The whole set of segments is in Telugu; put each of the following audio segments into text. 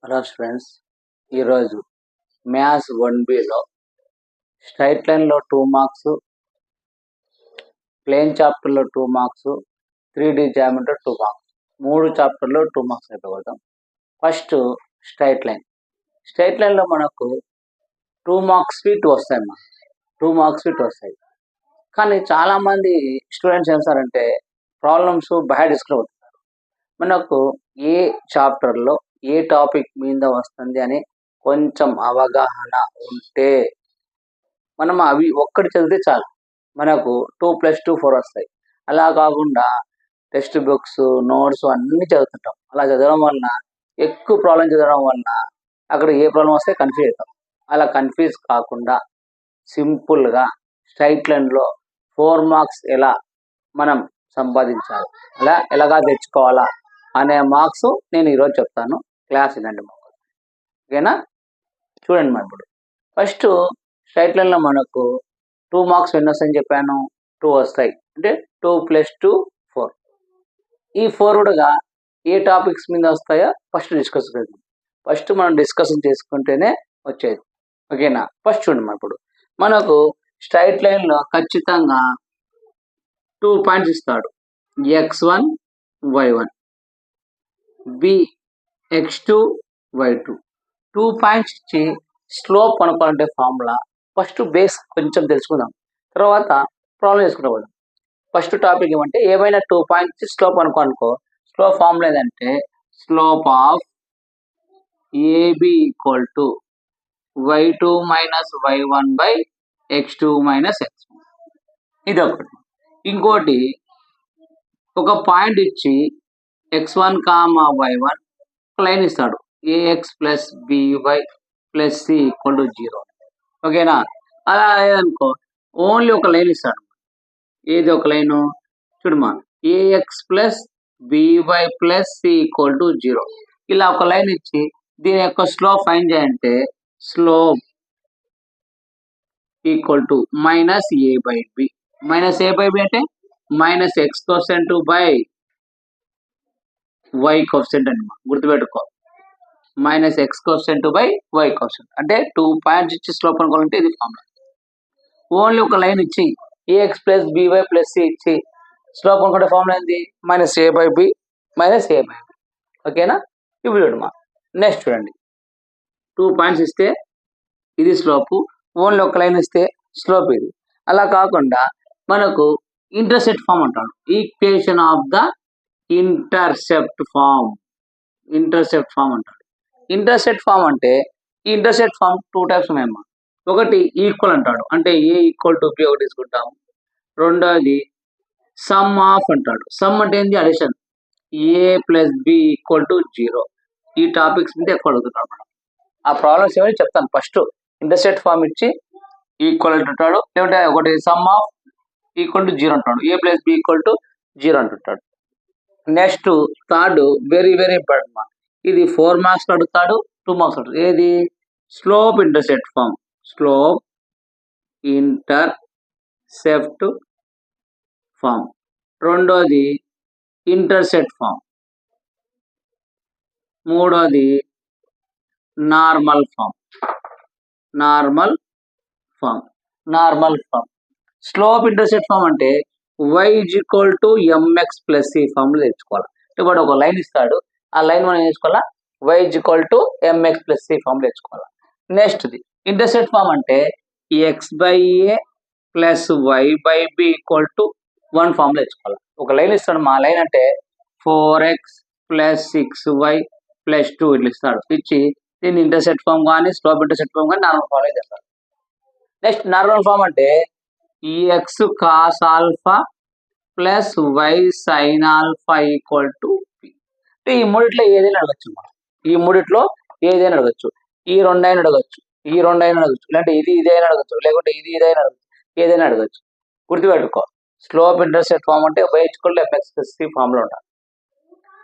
హలో ఫ్రెండ్స్, ఈరోజు మ్యాథ్స్ 1Bలో స్ట్రైట్ లైన్లో 2 మార్క్స్, ప్లేన్ చాప్టర్లో 2 మార్క్స్, 3D జామెట్రీ 2 మార్క్స్, 3 చాప్టర్లో 2 మార్క్స్ అయిపోతాం. First straight line. స్ట్రైట్ లైన్లో మనకు 2 మార్క్స్కి 2 వస్తాయి అమ్మా. 2 మార్క్స్కి 2 వస్తాయి. కానీ చాలామంది స్టూడెంట్స్ ఏం చేస్తారంటే ప్రాబ్లమ్స్ బాగా డిస్కస్ అవుతున్నారు. మనకు ఏ చాప్టర్లో ఏ టాపిక్ మీద వస్తుంది అని కొంచెం అవగాహన ఉంటే మనం అవి ఒక్కటి చదివితే చాలు, మనకు 2+2 4 వస్తాయి. అలా కాకుండా టెక్స్ట్ బుక్స్, నోట్స్ అన్నీ చదువుతుంటాం. అలా చదవడం వలన ఎక్కువ ప్రాబ్లం చదవడం వలన అక్కడ ఏ ప్రాబ్లం వస్తే కన్ఫ్యూజ్ అవుతాం. అలా కన్ఫ్యూజ్ కాకుండా సింపుల్గా స్ట్రైట్ లైన్లో 4 మార్క్స్ ఎలా మనం సంపాదించాలి, ఎలాగా తెచ్చుకోవాలా అనే మార్క్స్ నేను ఈరోజు చెప్తాను. క్లాస్ వినండి. ఓకేనా? చూడండి. మరి ఇప్పుడు ఫస్ట్ స్ట్రైట్ లైన్లో మనకు 2 మార్క్స్ ఎన్ని వస్తాయని చెప్పాను? 2 వస్తాయి. అంటే 2+2 4. ఈ 4 కూడా ఏ టాపిక్స్ మీద వస్తాయో ఫస్ట్ డిస్కస్ చేద్దాం. ఫస్ట్ మనం డిస్కషన్ చేసుకుంటేనే వచ్చేది. ఓకేనా? ఫస్ట్ చూడండి. మరి ఇప్పుడు మనకు స్ట్రైట్ లైన్లో ఖచ్చితంగా 2 పాయింట్స్ ఇస్తాడు. x1 y1 b x2 y2. 2 points ఇచ్చి స్లోప్ కనుక్కోవాలంటే ఫార్ములా ఫస్ట్ బేస్ కొంచెం తెలుసుకుందాం, తర్వాత ప్రాబ్లం చేసుకుంటాం. ఫస్ట్ టాపిక్ ఏమంటే ఏమైనా 2 పాయింట్స్ స్లోప్ అనుకో. స్లోప్ ఫార్ములా ఏదంటే slope of AB equal to y2 minus y1 by x2 minus x1. ఇది ఒకటి. ఇంకోటి ఒక పాయింట్ ఇచ్చి x1 కామా y1 లైన్ ఇస్తాడు, ax plus by plus c equal to 0. ఓకేనా? అలా అనుకో, ఓన్లీ ఒక లైన్ ఇస్తాడు. ఏది ఒక లైను? చూడమా, ax plus by plus c equal to 0. ఇలా ఒక లైన్ ఇచ్చి దీని యొక్క స్లోప్ ఫైండ్ చేయంటే slope equal to minus a by b. Minus a by b అంటే minus x coefficient by y coefficient అని గుర్తుపెట్టుకో. Minus x coefficient by y coefficient అంటే 2 పాయింట్స్ ఇచ్చి స్లోప్ అనుకోవాలంటే ఇది ఫార్ములా. ఓన్లీ ఒక లైన్ ఇచ్చి ax plus by plus c ఇచ్చి స్లోప్ అనుకుంటే ఫార్ములా ఏంది? Minus a by b minus a by b. ఓకేనా? ఇప్పుడు చూడమ్మా, నెక్స్ట్ చూడండి. 2 పాయింట్స్ ఇస్తే ఇది స్లోపు, ఓన్లీ ఒక లైన్ ఇస్తే స్లోప్ ఇది. అలా కాకుండా మనకు ఇంటర్సెప్ట్ ఫామ్ అంటాడు. Equation of the intercept form. Intercept form అంటాడు. ఇంటర్సెప్ట్ ఫామ్ అంటే ఈ ఇంటర్సెప్ట్ ఫామ్ 2 టైప్స్ ఉన్నాయమ్మా. ఒకటి ఈక్వల్ అంటాడు, అంటే ఏ ఈక్వల్ టు బి ఒకటి తీసుకుంటాము. రెండోది సమ్ ఆఫ్ అంటాడు. సమ్ అంటే ఏంటి? Addition. A plus b equal to 0. ఈ టాపిక్స్ మీద ఎక్కువ అడుగుతున్నాడు మనం. ఆ ప్రాబ్లమ్స్ ఏమైనా చెప్తాను. ఫస్ట్ ఇంటర్సెప్ట్ ఫామ్ ఇచ్చి ఈక్వల్ అంటుంటాడు, లేదంటే ఒకటి సమ్ ఆఫ్ ఈక్వల్ టు 0 అంటాడు, a plus b equal to 0 అంటుంటాడు. Next third very very important. ఇది 4 మార్క్స్ అడుగుతాడు, 2 మార్క్స్ అడుగుతాడు. ఏది? Slope intercept form. Slope intercept form. రెండోది ఇంటర్సెప్ట్ ఫామ్. మూడోది normal form. Normal form. Normal form. Slope intercept form అంటే y equal to mx plus c ఫామ్లో తెచ్చుకోవాలి. ఇప్పుడు ఒక లైన్ ఇస్తాడు, ఆ లైన్ మనం వేసుకోవాలా, y equal to mx plus c ఫామ్లో తెచ్చుకోవాలి. నెక్స్ట్ది ఇంటర్సెప్ట్ ఫామ్ అంటే x by a plus y by b equal to 1 ఫామ్లో తెచ్చుకోవాలి. ఒక లైన్ ఇస్తాడు, మా లైన్ అంటే 4x ప్లస్ 6y ప్లస్ 2 ఇట్లా ఇస్తాడు. ఇచ్చి దీన్ని ఇంటర్సెప్ట్ ఫామ్ కానీ స్లోప్ ఇంటర్సెప్ట్ ఫామ్ కానీ నార్మల్ ఫామ్లో చేస్తాడు. నెక్స్ట్ నార్మల్ ఫామ్ అంటే x cos alpha plus y sine alpha equal to p. ఈ మూడిట్లో ఏదైనా అడగచ్చు మనం. ఈ మూడిట్లో ఏదైనా అడగచ్చు. ఈ రెండైనా అడగచ్చు, ఈ రెండైనా అడగచ్చు, లేదంటే ఇది ఇదైనా అడగచ్చు, లేకుంటే ఇది ఇదైనా అడగచ్చు, ఏదైనా అడగచ్చు. గుర్తుపెట్టుకో, స్లోప్ ఇంటర్సెప్ట్ ఫామ్ అంటే y equal to mx plus c ఫామ్లో ఉండాలి.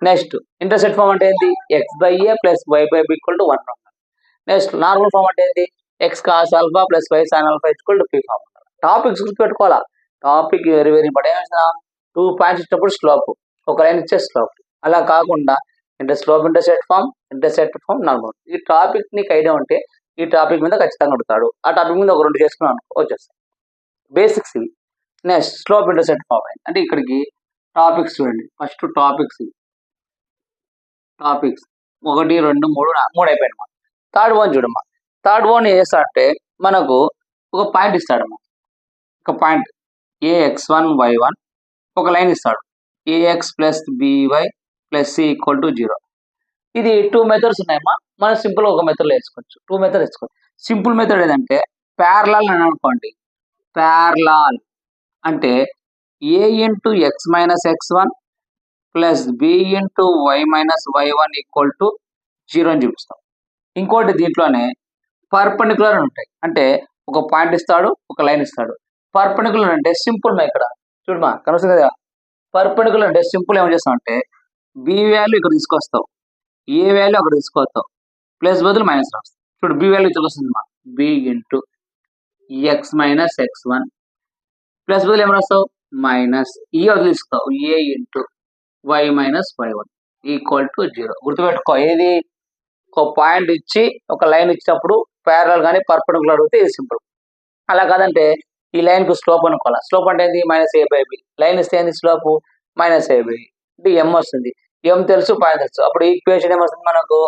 నెక్స్ట్ ఇంటర్సెప్ట్ ఫామ్ అంటే ఏంటి? x by a plus y by b equal to 1 ఉండాలి. నెక్స్ట్ నార్మల్ ఫామ్ అంటే ఏంటి? x cos alpha plus y sine alpha equal to p form. Topics గుర్తుపెట్టుకోవాలా. Topic very very important. 2 points ఇచ్చినప్పుడు స్లోప్, ఒక లైన్ ఇచ్చే స్లోప్. అలా కాకుండా slope intercept form, intersect form normal. ఈ టాపిక్ నీకు ఐడియా ఉంటే ఈ టాపిక్ మీద ఖచ్చితంగా అడుగుతాడు. ఆ టాపిక్ మీద ఒక 2 చేసుకున్నాం అనుకో వచ్చేస్తాయి. బేసిక్స్ ఇవి. నెక్స్ట్ స్లోప్ ఇంటర్సెక్ట్ ఫామ్ అయింది. అంటే ఇక్కడికి టాపిక్స్ చూడండి. ఫస్ట్ టాపిక్స్ 1, 2, 3 అయిపోయాయి. థర్డ్ వన్ చూడమ్మా. థర్డ్ వన్ ఏం చేస్తాడంటే మనకు ఒక పాయింట్ ఇస్తాడమ్మా. ఒక పాయింట్ ax1 y1 ఒక లైన్ ఇస్తాడు. ax plus by plus c equal to 0. ఇది 2 మెథడ్స్ ఉన్నాయమ్మా. మనం సింపుల్ ఒక మెథడ్లో వేసుకోవచ్చు. 2 మెథడ్ వేసుకోవచ్చు. సింపుల్ మెథడ్ ఏదంటే ప్యారలాల్ అని అనుకోండి. ప్యారలాల్ అంటే a into x minus x1 plus b into y minus y1 equal to 0 అని చూపిస్తాం. ఇంకోటి దీంట్లోనే పర్పెండిక్యులర్ అని ఉంటాయి. అంటే ఒక పాయింట్ ఇస్తాడు, ఒక లైన్ ఇస్తాడు. పర్పెండిక్యులర్ అంటే సింపుల్ మా ఇక్కడ చూడమా కనిపిస్తుంది కదా. పర్పెండిక్యులర్ అంటే సింపుల్ ఏం చేస్తాం అంటే బి వాల్యూ ఇక్కడ తీసుకొస్తావు, ఏ వాల్యూ అక్కడ తీసుకొస్తావు, ప్లస్ బదులు మైనస్ రాస్తావు. చూడు బి వాల్యూ ఇక్కడ వస్తుంది మా b into x minus x1 plus బదులు ఏం రాస్తావు మైనస్ ఈ వదిలిస్తావు a into y minus y1 equal to 0. గుర్తుపెట్టుకో, ఏది ఒక పాయింట్ ఇచ్చి ఒక లైన్ ఇచ్చినప్పుడు ప్యారలల్ కానీ పర్పెండిక్యులర్ అడిగితే ఇది సింపుల్. అలా కాదంటే ఈ లైన్ కు స్లోప్ అనుకోవాలి. స్లోప్ అంటే ఏంది minus a by b. Line ఇస్తే ఏంది slope minus a by b. M వస్తుంది. ఎం తెలుసు, పాయింట్ తెలుసు. అప్పుడు ఈక్వేషన్ ఏమొస్తుంది మనకు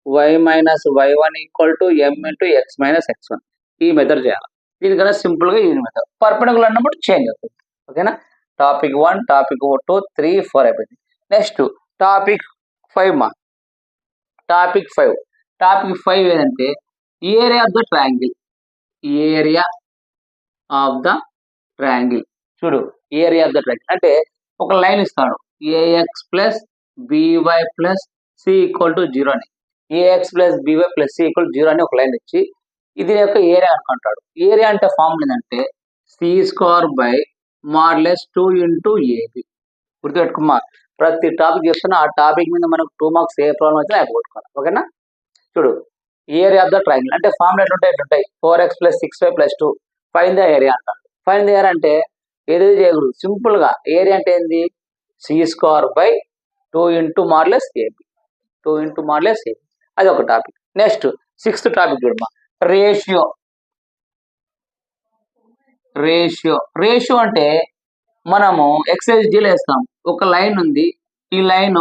y minus y1 equal to m into x minus x1. ఈ మెథడ్ చేయాలి. దీనికన్నా సింపుల్ గా ఈ మెథడ్. పర్పెండిక్యులర్ అన్నప్పుడు చేంజ్ అవుతుంది. ఓకేనా. టాపిక్ 1, టాపిక్ 2, 3, 4 అయిపోయింది. నెక్స్ట్ టాపిక్ 5 మా. టాపిక్ 5 ఏదంటే area of the triangle. Area of the triangle. చూడు ఏరియా ఆఫ్ ద ట్రయాంగిల్ అంటే ఒక లైన్ ఇస్తాడు. A x plus b y plus C equal to 0 అని. A x plus b y plus C equal 0 అని ఒక లైన్ ఇచ్చి ఇది యొక్క ఏరియా అనుకుంటాడు. ఏరియా అంటే ఫార్ములా ఏంటంటే c square by modulus 2 into a b. గుర్తుపెట్టుకోమ్మా, ప్రతి టాపిక్ చేస్తున్నా ఆ టాపిక్ మీద మనకు 2 మార్క్స్ ఏ ప్రాబ్లం వచ్చినా అయిపోగొట్టుకోవాలి. ఓకేనా. చూడు ఏరియా ఆఫ్ ద ట్రయాంగిల్ అంటే ఫార్ములా ఎట్లుంటాయి 4x plus 6y plus 2 fine the area అంటారు. ఫైన్ ద ఏరియా అంటే ఏది చేయకూడదు, సింపుల్ గా ఏరియా అంటే ఏంది C square by 2 into modulus AB. 2 into modulus AB అది ఒక టాపిక్. నెక్స్ట్ 6th టాపిక్ చూడమ్మా. రేషియో. రేషియో అంటే మనము ఎక్సైజ్ డీల్ వేస్తాం. ఒక లైన్ ఉంది, ఈ లైన్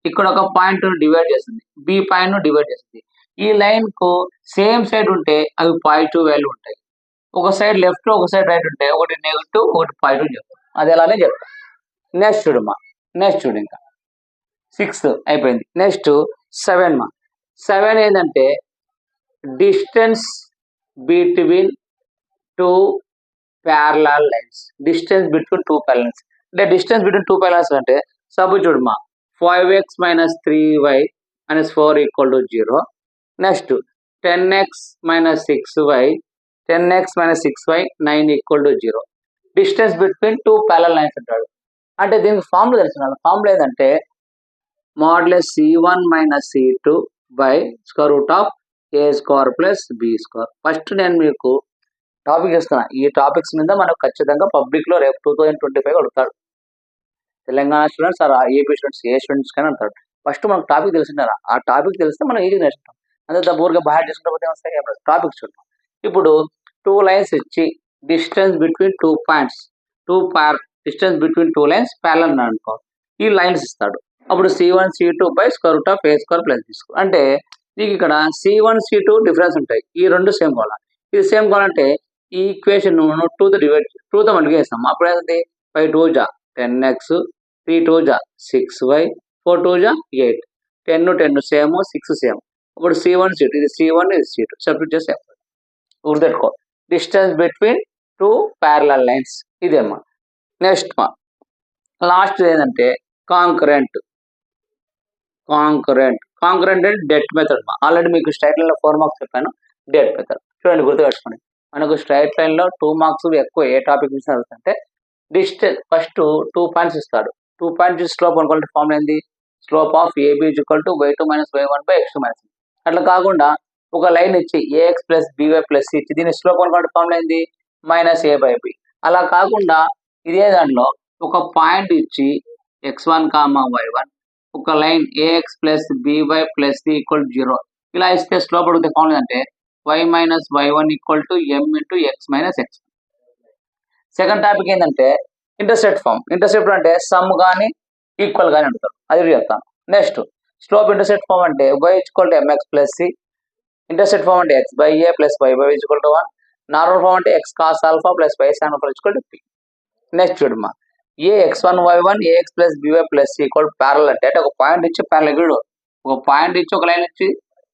ఇక్కడ ఒక పాయింట్ డివైడ్ చేస్తుంది, బి పాయింట్ డివైడ్ చేస్తుంది. ఈ లైన్ కు సేమ్ సైడ్ ఉంటే అవి పాజిటివ్ వాల్యూ ఉంటాయి. ఒక సైడ్ లెఫ్ట్, ఒక సైడ్ రైట్ ఉంటాయి. ఒకటి నెగిటివ్, ఒకటి పాజిటివ్ చెప్తాం. అది ఎలానే చెప్తాం. నెక్స్ట్ చూడమ్మా. నెక్స్ట్ చూడు ఇంకా 6 అయిపోయింది. నెక్స్ట్ 7 మా. 7 ఏంటంటే distance between 2 parallel lines. Distance between 2 parallel lines. అంటే డిస్టెన్స్ బిట్వీన్ 2 parallel lines అంటే సపోజ్ చూడమ్మా 5x minus 3y minus 4 equal to 0. Next 10x minus 6y 9 equal to 0. Distance between 2 parallel lines అంటాడు. అంటే దీనికి ఫార్ములా తెలుసు. ఫార్ములా ఏంటంటే modulus c1 minus c2 by square root of a square plus b square. First నేను మీకు టాపిక్ ఇస్తున్నా. ఈ టాపిక్స్ మీద మనకు ఖచ్చితంగా పబ్లిక్ లో రేపు 2025 అడుగుతాడు. తెలంగాణ స్టూడెంట్స్ ఏపీ స్టూడెంట్స్ ఏ స్టూడెంట్స్ కానీ అంటాడు. ఫస్ట్ మనకు టాపిక్ తెలిసిండారా. ఆ టాపిక్ తెలిస్తే మనం ఈజీగా నేర్చుకుంటాం. అంతే బోర్గా బాగా చేసుకుంటే పోతే వస్తాయి టాపిక్స్ చూద్దాం. ఇప్పుడు 2 లైన్స్ ఇచ్చి distance between 2 points distance between 2 lines parallel అనుకో. ఈ లైన్స్ ఇస్తాడు. అప్పుడు c1 c2 by square root of a square plus b square. అంటే నీకు ఇక్కడ c1 c2 డిఫరెన్స్ ఉంటాయి. ఈ రెండు సేమ్ కావాలి. ఇది సేమ్ కావాలంటే ఈ ఈక్వేషన్ 2తో డివైడ్ 2తో మల్టిప్లై చేస్తాం. అప్పుడు ఏంటంటే 5 2 జా 10x 3 2 జా 6y 4 2 జా 8 10 10 సేమ్ 6 సేమ్. ఇప్పుడు c1 c2 ఇది c1 ఇది c2 సబ్స్టిట్యూట్ చేసి గుర్తుపెట్టుకో. డిస్టెన్స్ బిట్వీన్ 2 parallel lines ఇదేమ్మా. నెక్స్ట్ మా లాస్ట్ ఏంటంటే కాంకరెంట్ అంటే డెట్ మెథడ్ మా. ఆల్రెడీ మీకు స్ట్రైట్ లైన్ లో 4 మార్క్స్ చెప్పాను. డెట్ మెథడ్ చూడండి, గుర్తుపెట్టుకోండి. మనకు స్ట్రైట్ లైన్ లో 2 మార్క్స్ ఎక్కువ ఏ టాపిక్ నుంచి అడుగుతుంటే డిస్టెన్స్ ఫస్ట్ 2 పాయింట్స్ ఇస్తాడు. 2 పాయింట్స్ స్లోప్ అనుకోండి. ఫార్మ్ ఏంది slope of AB equal to y2 minus y1 by x2 minus. అట్లా కాకుండా ఒక లైన్ ఇచ్చి a x plus b y plus C ఇచ్చి దీని స్లోప్ అనుకోండి. ఫార్మ్ ఏంది మైనస్ ఏ బై బి. అలా కాకుండా ఇదే దాంట్లో ఒక పాయింట్ ఇచ్చి x1 y1 ఒక line a x plus b y plus C equal 0 ఇలా ఇస్తే స్లోప్ అడిగితే ఫార్ములా అంటే y minus y1 equal to m into x minus x. Second topic ఏంటంటే ఇంటర్సెప్ట్ ఫామ్. ఇంటర్సెప్ట్ అంటే సమ్ కానీ ఈక్వల్ కానీ అంటారు, అది చెప్తాను. నెక్స్ట్ స్లోప్ ఇంటర్సెప్ట్ ఫామ్ అంటే y equal to mx plus C, intercept form అంటే x by a plus y by equal to 1, normal form అంటే x cos alpha plus y sin alpha equal to p. Next చూడమ్మా, ఏ x1 y1 ax plus by plus c equal parallel అంటే ఒక పాయింట్ ఇచ్చి ప్యారల్ గిడు ఒక పాయింట్ ఇచ్చి ఒక లైన్ ఇచ్చి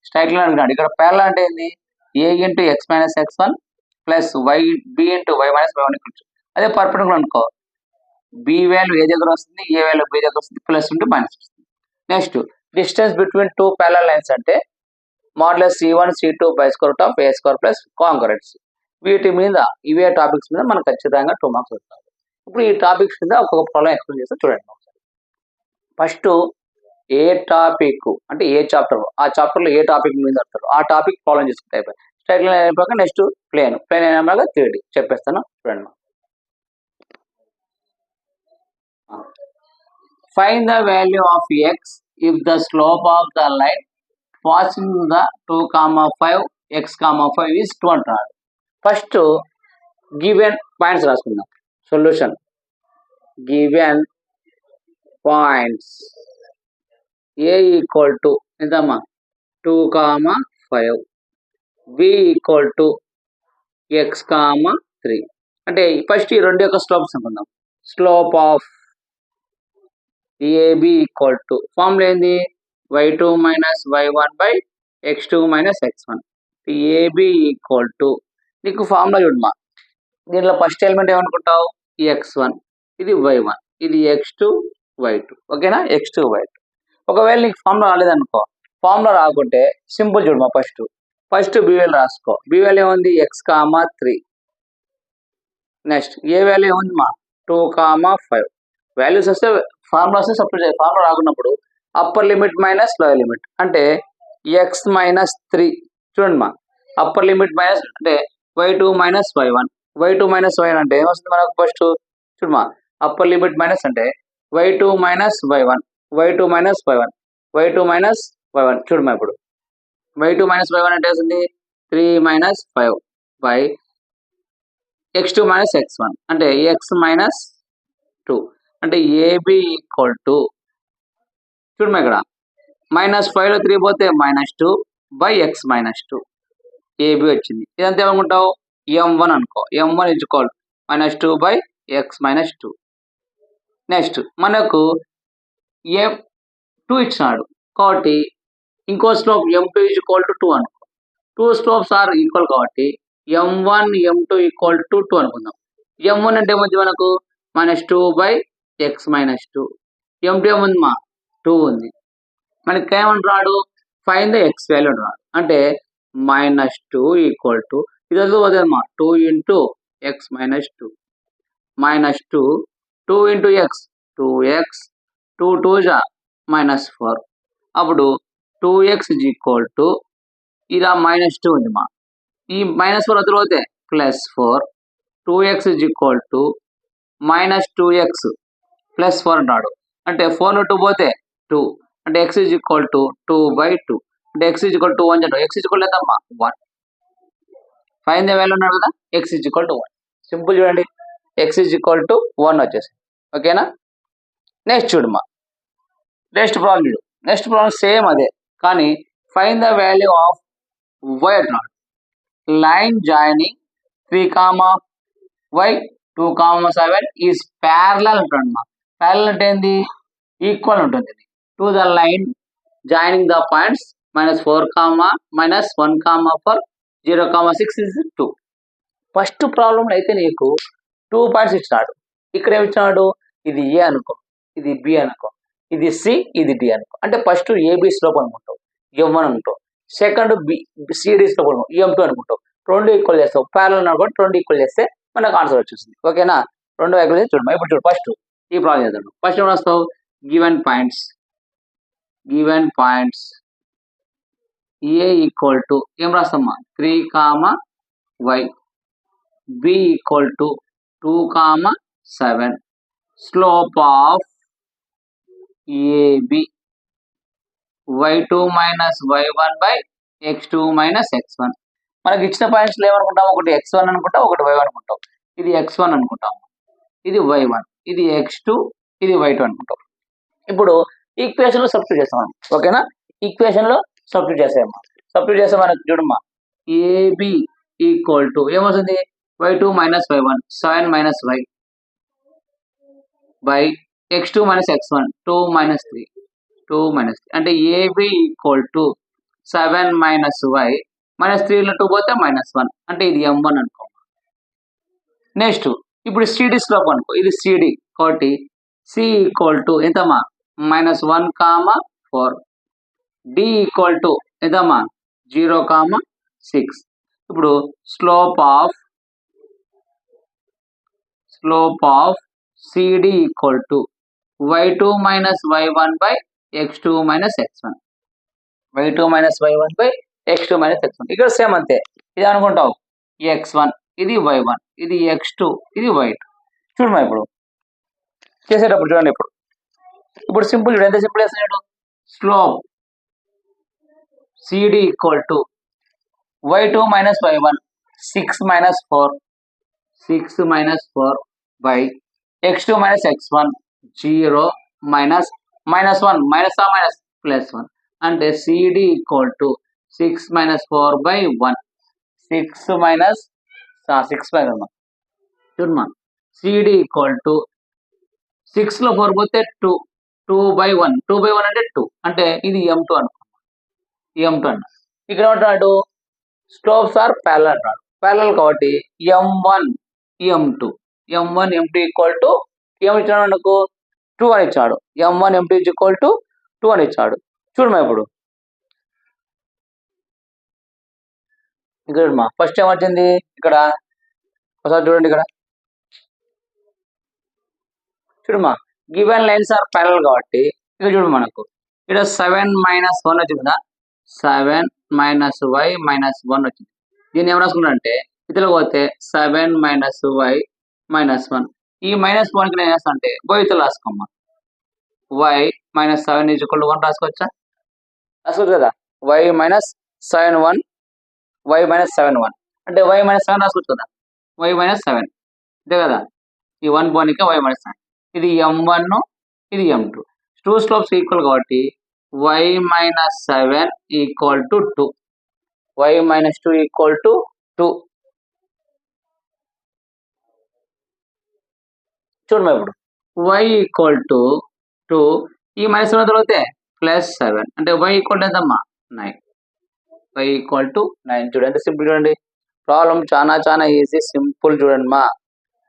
స్ట్రైట్ లైన్ అడిగినాడు. ఇక్కడ ప్యారల్ అంటే ఏంది, a into x minus x1 plus y b into y minus y1 equal to. అదే పర్పెండిక్యులర్ అనుకో, b వాల్యూ ఏ దగ్గర వస్తుంది, a వాల్యూ b దగ్గర వస్తుంది, ప్లస్ ఇంటూ మైనస్ వస్తుంది. Next distance between two parallel lines అంటే modulus c1 c2 by square root of a square plus concurrents. వీటి మీద ఇవే టాపిక్స్ మీద మనకు ఖచ్చితంగా 2 మార్క్స్ వస్తాయి. ఇప్పుడు ఈ టాపిక్స్ మీద ఒక్కొక్క ప్రాబ్లం ఎక్స్ప్లెయిన్ చేస్తే చూడండి. ఫస్ట్ ఏ టాపిక్ అంటే ఏ చాప్టర్, ఆ చాప్టర్లో ఏ టాపిక్ మీద వస్తారు ఆ టాపిక్ ప్రాబ్లం చేసుకుంటే అయిపోయి స్ట్రైట్ లైన్ అయిపోయాక నెక్స్ట్ ప్లేన్ అయినాక 3D చెప్పేస్తాను చూడండి. Find the value of x if the slope of the line passing the 2,5 x,5 is 2 అంటున్నాడు. ఫస్ట్ గివెన్ పాయింట్స్ రాసుకుందాం. Solution given points a equal to ఎంతమ్మా 2,5, b ఈక్వల్ టు x,3 అంటే ఫస్ట్ ఈ రెండు యొక్క స్లోప్స్ అనుకుందాం. Slope of ab equal to formula ఏంది, y2 minus y1 by x2 minus x1. ab equal to నీకు ఫార్ములా చూడమా, దీనిలో ఫస్ట్ ఎలిమెంట్ ఏమనుకుంటావు x1, ఇది y1, ఇది x2 y2, ఓకేనా, x2 y2. ఒకవేళ నీకు ఫార్ములా రాలేదనుకో, ఫార్ములా రాకుంటే సింపుల్ చూడమా, ఫస్ట్ బి వాల్యూ రాసుకో. బి వాల్యూ ఏముంది x,3. నెక్స్ట్ ఏ వాల్యూ ఏముంది మా 2,5. వాల్యూస్ వస్తే ఫార్ములా వస్తే సపరేట్ చేయాలి. ఫార్ములా రాకున్నప్పుడు upper limit minus lower limit అంటే x మైనస్ 3. చూడండి మా, అప్పర్ లిమిట్ మైనస్ అంటే y2 minus y1, y2 minus y1 అంటే ఏమొస్తుంది మనకు ఫస్ట్ చూడమా, అప్పర్ లిమిట్ మైనస్ అంటే y2 minus y1, y2 minus y1, y2 minus y1. చూడమా ఇప్పుడు y2 మైనస్ y1 అంటే వస్తుంది 3 minus 5 by x2 minus x1 అంటే x మైనస్ 2 అంటే ab ఈక్వల్ టు చూడమా ఇక్కడ మైనస్ 5లో 3 పోతే -2 బై x మైనస్ 2 ab వచ్చింది. ఇదంతా ఏమనుకుంటావు m1 అనుకో, m1 equal -2 by x minus 2. Next మనకు m2 ఇచ్చినాడు కాబట్టి ఇంకో స్లోప్ m2 ఈక్వల్ టు 2 అనుకో. 2 స్లోప్స్ ఆర్ ఈక్వల్ కాబట్టి m1 m2 ఈక్వల్ టు 2 అనుకుందాం. m1 అంటే ఏముంది మనకు -2 బై x మైనస్ 2, m2 ఏముంది మా 2 ఉంది. మనకి ఏమంటున్నాడు ఫైండ్ ద x వాల్యూ అంటున్నాడు. అంటే -2 ఈక్వల్ టు ఇది వదిలేదమ్మా 2 into x minus 2 -2 2 into x 2x 2 2 జా -4. అప్పుడు 2x ఇజ్ ఈక్వల్ టు ఇది -2 ఉంది మా, ఈ -4 వదిలిపోతే +4, 2x is equal to -2x +4 అంటాడు. అంటే 4 2 పోతే 2 అంటే x ఇజ్ ఈక్వల్ టు 2/2 అంటే x ఇజ్ ఈక్వల్ టు 1 అంటాడు. x ఇజ్ ఈక్వల్ ఎంతమ్మా 1. ఫైండ్ ద వాల్యూ అన్నాడు కదా, x is equal to 1. Simple చూడండి, x ఇజ్ ఈక్వల్ టు 1 వచ్చేసి, ఓకేనా. నెక్స్ట్ చూడమ్మా, నెక్స్ట్ ప్రాబ్లం సేమ్ అదే కానీ find the value of y అంటున్నాడు. Line joining 3, y 2,7 is parallel అంటున్నాడు. ప్యారలల్ అంటే ఏంది, ఈక్వల్ ఉంటుంది to the line joining the points -4, -1,4, 0,6 is 2. First ప్రాబ్లంలో అయితే నీకు 2 పాయింట్స్ ఇచ్చినాడు. ఇక్కడ ఏమి ఇచ్చినాడు, ఇది ఏ అనుకో, ఇది బి అనుకో, ఇది సి, ఇది డి అనుకో. అంటే ఫస్ట్ ఏబి స్లోప్ అనుకుంటావు m1 అనుకుంటావు, సెకండ్ సిడి స్లోప్ అనుకుంటావు m2 అనుకుంటావు. 2 ఈక్వల్ చేస్తావు, ప్యారలల్ అనుకోండి 2 ఈక్వల్ చేస్తే మనకు ఆన్సర్ వచ్చేసింది, ఓకేనా. 2 ఈక్వల్ చేసి చూడమ్మా. ఇప్పుడు చూడు ఫస్ట్ ఈ ప్రాబ్లం చేద్దాం. ఫస్ట్ ఏం రాస్తావు, given points a equal to ఏం రాస్తామా 3, y, b equal to 2,7, slope of a b y2 minus y1 by x2 minus x1. మనకి ఇచ్చిన పాయింట్స్ ఏమనుకుంటాం, ఒకటి x1 అనుకుంటాం, ఒకటి y1 అనుకుంటాం. ఇది x1 అనుకుంటాం, ఇది y1, ఇది x2, ఇది y2 అనుకుంటాం. ఇప్పుడు ఈక్వేషన్ లో సబ్స్టిట్యూట్ చేస్తాం, ఓకేనా? ఈక్వేషన్ లో సబ్స్టిట్యూట్ చేస్తామా, సబ్స్టిట్యూట్ చేస్తే మనకు చూడమ్మా, ఏబి ఈక్వల్ టు ఏమవుతుంది, y2 minus y1 7 minus y by x2 minus x1 2 minus 3 2 minus 3 అంటే a b equal to 7 minus y minus 3లో 2 పోతే -1 అంటే ఇది m1 అనుకో. నెక్స్ట్ ఇప్పుడు సిడి స్లోప్ అనుకో, ఇది సిడి కాబట్టి సి ఈక్వల్ టు ఎంతమ్మా -1, 4. డి ఈక్వల్ టు ఎంతమ్మా 0, 6. ఇప్పుడు slope of CD equal to y2 minus y1 by x2 minus x1. y2 minus y1 by x2 minus x1. ఇక్కడ సేమ్ అంతే, ఇది అనుకుంటావు x1, ఇది y1, ఇది x2, ఇది y2. చూడమా ఇప్పుడు చేసేటప్పుడు చూడండి, ఇప్పుడు సింపుల్ చూడండి, ఎంత సింపుల్ చేస్తున్నాడు. Slope c d equal to y2 minus y1 6 minus 4 by x2 minus x1 0 minus -1 minus +1 అంటే c d equal to 6 minus 4 by 1 6 minus 6 by 1 చూడమా, సిడి ఈక్వల్ టు 6లో 4 పోతే 2 బై 1 అంటే 2 అంటే ఇది m2 అనుకో, m2 అన్న. ఇక్కడ ఏమంటున్నాడు, స్లోప్స్ ఆర్ ప్యారలల్ అన్నాడు, ప్యారలల్ కాబట్టి m1 m2 ఈక్వల్ టు ఏమి ఇచ్చాడు మనకు 2 అని ఇచ్చాడు. m1 m2 ఈక్వల్ టు 2 అని ఇచ్చాడు. చూడమా ఇప్పుడు ఇక్కడ ఫస్ట్ ఏమొచ్చింది, ఇక్కడ ఒకసారి చూడండి, ఇక్కడ చూడమా గివెన్ లైన్స్ ఆర్ ప్యారలల్ కాబట్టి ఇక్కడ చూడు మనకు ఇక్కడ 7 మైనస్ 1 వచ్చింది కదా, 7 మైనస్ y మైనస్ 1 వచ్చింది. దీన్ని ఏం రాసుకున్నానంటే ఇతలో పోతే 7 మైనస్ y మైనస్ 1, ఈ -1కి నేను వేస్తా అంటే ఇతలు రాసుకోమ్మా, y మైనస్ 7 ఈక్వల్ టు 1 రాసుకోవచ్చు కదా, y మైనస్ 7 1 y మైనస్ 7 1 అంటే y మైనస్ 7 రాసుకోవచ్చు కదా, y మైనస్ 7 అంతే కదా, ఈ 1 పోనీకే y మైనస్ 7. ఇది m1, ఇది m2, 2 స్లోప్స్ ఈక్వల్ కాబట్టి y minus 7 equal to 2, y minus 2 equal to 2. చూడమా ఇప్పుడు y ఈక్వల్ టు 2, ఈ మైనస్ తర్వాత +7 అంటే y ఈక్వల్ టు ఎంతమ్మా 9, y ఈక్వల్ టు 9. చూడండి సింపుల్, చూడండి ప్రాబ్లం చాలా ఈజీ, సింపుల్ చూడండి మా,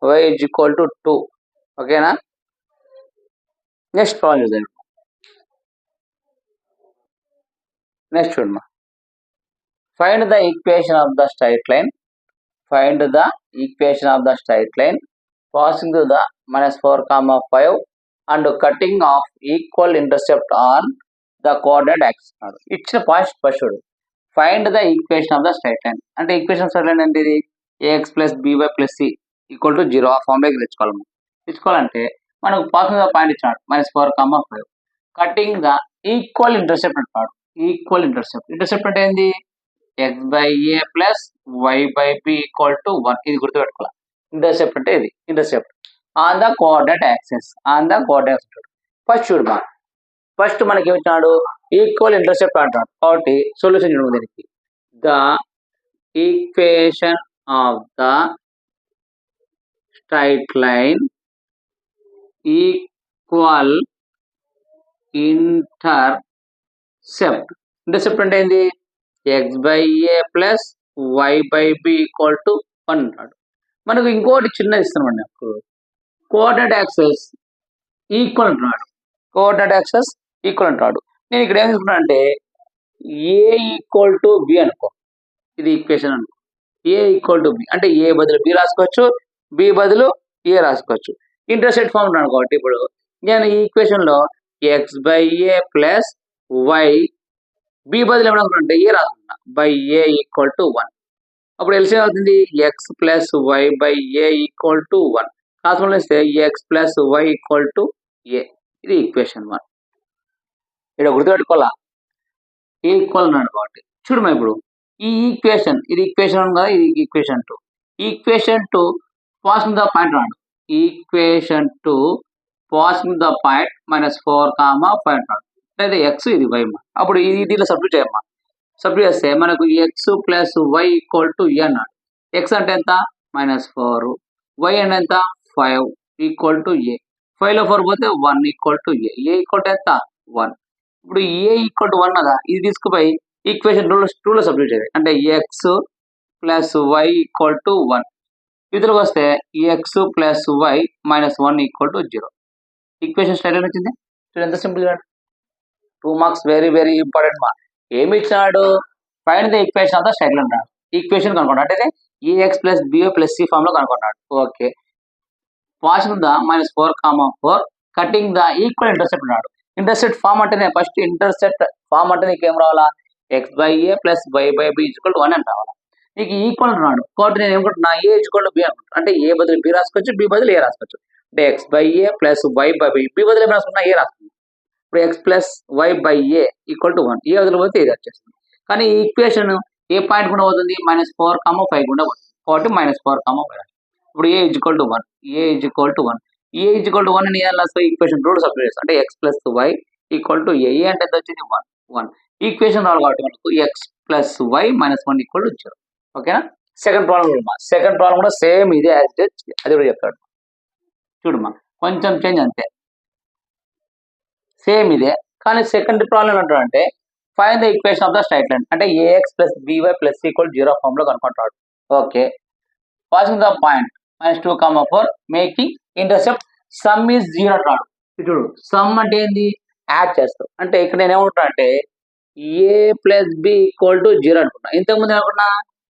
y ఈజ్ ఈక్వల్ టు 2, ఓకేనా? నెక్స్ట్ ప్రాబ్లం చూద్దాం. నెక్స్ట్ చూడమ్మా, find the equation of the straight line, passing through the -4, 5 and cutting off equal intercept on the coordinate axis. ఇచ్చిన పాయింట్స్ ఫస్ట్ చూడు, find the equation of the straight line అంటే ఈక్వేషన్ స్ట్రైట్ లైన్ అంటే ఇది ax plus by plus c equal to 0 ఆ ఫార్ములాకి తెచ్చుకోవాలంటే మనకు పాసింగ్ ద పాయింట్ ఇచ్చాడు -4, 5, కటింగ్ ద ఈక్వల్ ఇంటర్సెప్ట్ అంటాడు. ఈక్వల్ ఇంటర్సెప్ట్ అంటే ఏంది, x by a plus y by b equal to 1. ఇది గుర్తుపెట్టుకోవాలి. ఇంటర్సెప్ట్ అంటే ఇది intercept on the coordinate axis, first చూడమా, ఫస్ట్ మనకి ఏమిచ్చాడు ఈక్వల్ ఇంటర్సెప్ట్ అంటాడు కాబట్టి సొల్యూషన్ చూడము, దీనికి the equation of the straight line equal intercept అంటే ఏంది, x by a plus y by b equal to 1 అంటాడు. మనకు ఇంకోటి చిన్నది ఇస్తున్నామండి, నాకు కోఆర్డినేట్ యాక్సెస్ ఈక్వల్ అంటాడు. నేను ఇక్కడ ఏం తీసుకున్నా అంటే ఏ ఈక్వల్ టు బి అనుకో, ఇది ఈక్వేషన్ అనుకో, ఏ ఈక్వల్ టు బి అంటే ఏ బదులు బి రాసుకోవచ్చు, బి బదులు ఏ రాసుకోవచ్చు. ఇంటర్సెప్ట్ ఫార్మ్ అనుకోండి. ఇప్పుడు నేను ఈ ఈక్వేషన్ లో x by a plus y, b బదులు ఏమనుకుంటే ఏ రాసుకున్నా, బై ఏ ఈక్వల్ టు 1. అప్పుడు ఎల్సిఎం అవుతుంది x plus y by a equal to 1. కాస్మల్ ఇస్తే x plus y equal to a. ఇది ఈక్వేషన్ 1. ఇక్కడ గుర్తుపెట్టుకోవాలా, ఏ ఈక్వల్ ఉన్నాడు కాబట్టి చూడమ్మా ఇప్పుడు ఈ ఈక్వేషన్ ఇది ఈక్వేషన్ 1 కదా, ఇది equation 2. Equation 2 passing the point రాడు. ఈక్వేషన్ 2 పాసింగ్ ద పాయింట్ -4, 5 రాడు. అంటే ఎక్స్ ఇది వై అమ్మా. అప్పుడు ఇది దీనిలో సబ్స్టిట్యూట్ చేయమ్మా. సబ్స్టిట్యూట్ చేస్తే మనకు x plus y equal to a అన్నాడు. ఎక్స్ అంటే ఎంత -4, వై అంటే ఎంత 5 ఈక్వల్ టు ఏ. 5లో 4 పోతే 1 equal to A. A equal to ఎంత 1. ఇప్పుడు ఏ ఈక్వల్ టు 1 కదా, ఇది తీసుకుపోయి ఈక్వేషన్ 2లో సబ్స్టిట్యూట్ చేయాలి. అంటే x plus y equal to 1. ఇదిలోకి వస్తే x plus y -1 equal to 0. Equation style వచ్చింది. చూడండి ఎంత సింపుల్ గా. 2 మార్క్స్ వెరీ వెరీ ఇంపార్టెంట్ మా. ఏమి ఇచ్చినాడు, find the equation of the style అన్నాడు. ఈక్వేషన్ కనుక్కున్నాడు అంటే a x plus b y plus c form లో కనుక్కున్నాడు. Okay, passing the -4, 4 cutting the equal intercept అన్నాడు. ఇంటర్సెప్ట్ ఫామ్ అంటేనే ఫస్ట్ ఇంటర్సెప్ట్ ఫామ్ అంటే నీకు ఏం రావాలా, x by a plus y by b equal to 1 అని రావాలా. నీకు ఈక్వల్ అంటున్నాడు కాబట్టి నేను ఏమనుకుంటున్నా, ఏ ఈక్వల్ టు బి అనుకుంటున్నా. అంటే ఏ బదులు బి రాసుకోవచ్చు, బి బదులు ఏ రాసుకోవచ్చు. అంటే x by a plus y by b, b బదులు ఏం రాసుకున్నా ఏ రాసుకున్నా. ఇప్పుడు x plus y by a equal to 1, a వదిలి పోతే ఇది వచ్చేస్తుంది. కానీ ఈ ఈక్వేషన్ ఏ పాయింట్ గుండా పోతుంది, -4, 5 గుండా పోతుంది కాబట్టి -4, 5. ఇప్పుడు a equal to 1, a equal to 1, a equal to 1 అని ఈక్వేషన్ 2 సబ్స్టిట్యూట్ చేస్తాం. అంటే x plus y equal to a అంటే ఎంత వచ్చింది 1. ఈక్వేషన్ రావాలి కాబట్టి మనకు x plus y -1 equal to 0. ఓకేనా. సెకండ్ ప్రాబ్లం కూడా సేమ్ ఇదే యాజ్ ఇట్ ఈజ్, అది కూడా చెప్తాడు. చూడమ్మా కొంచెం చేంజ్ అంతే, సేమ్ ఇదే. కానీ సెకండ్ ప్రాబ్లం ఏంటంటే find the equation of the straight line. అంటే a x plus b y plus equal 0 form లో కనుక్కుంటాడు. Okay, passing the point -2, 4 making intercept sum is 0 అంటాడు. చూడు సమ్ అంటే ఏంది, యాడ్ చేస్తాం. అంటే ఇక్కడ నేను ఏమంటున్నా అంటే a plus b equal to 0 అనుకున్నా. ఇంతకుముందు అనుకున్నా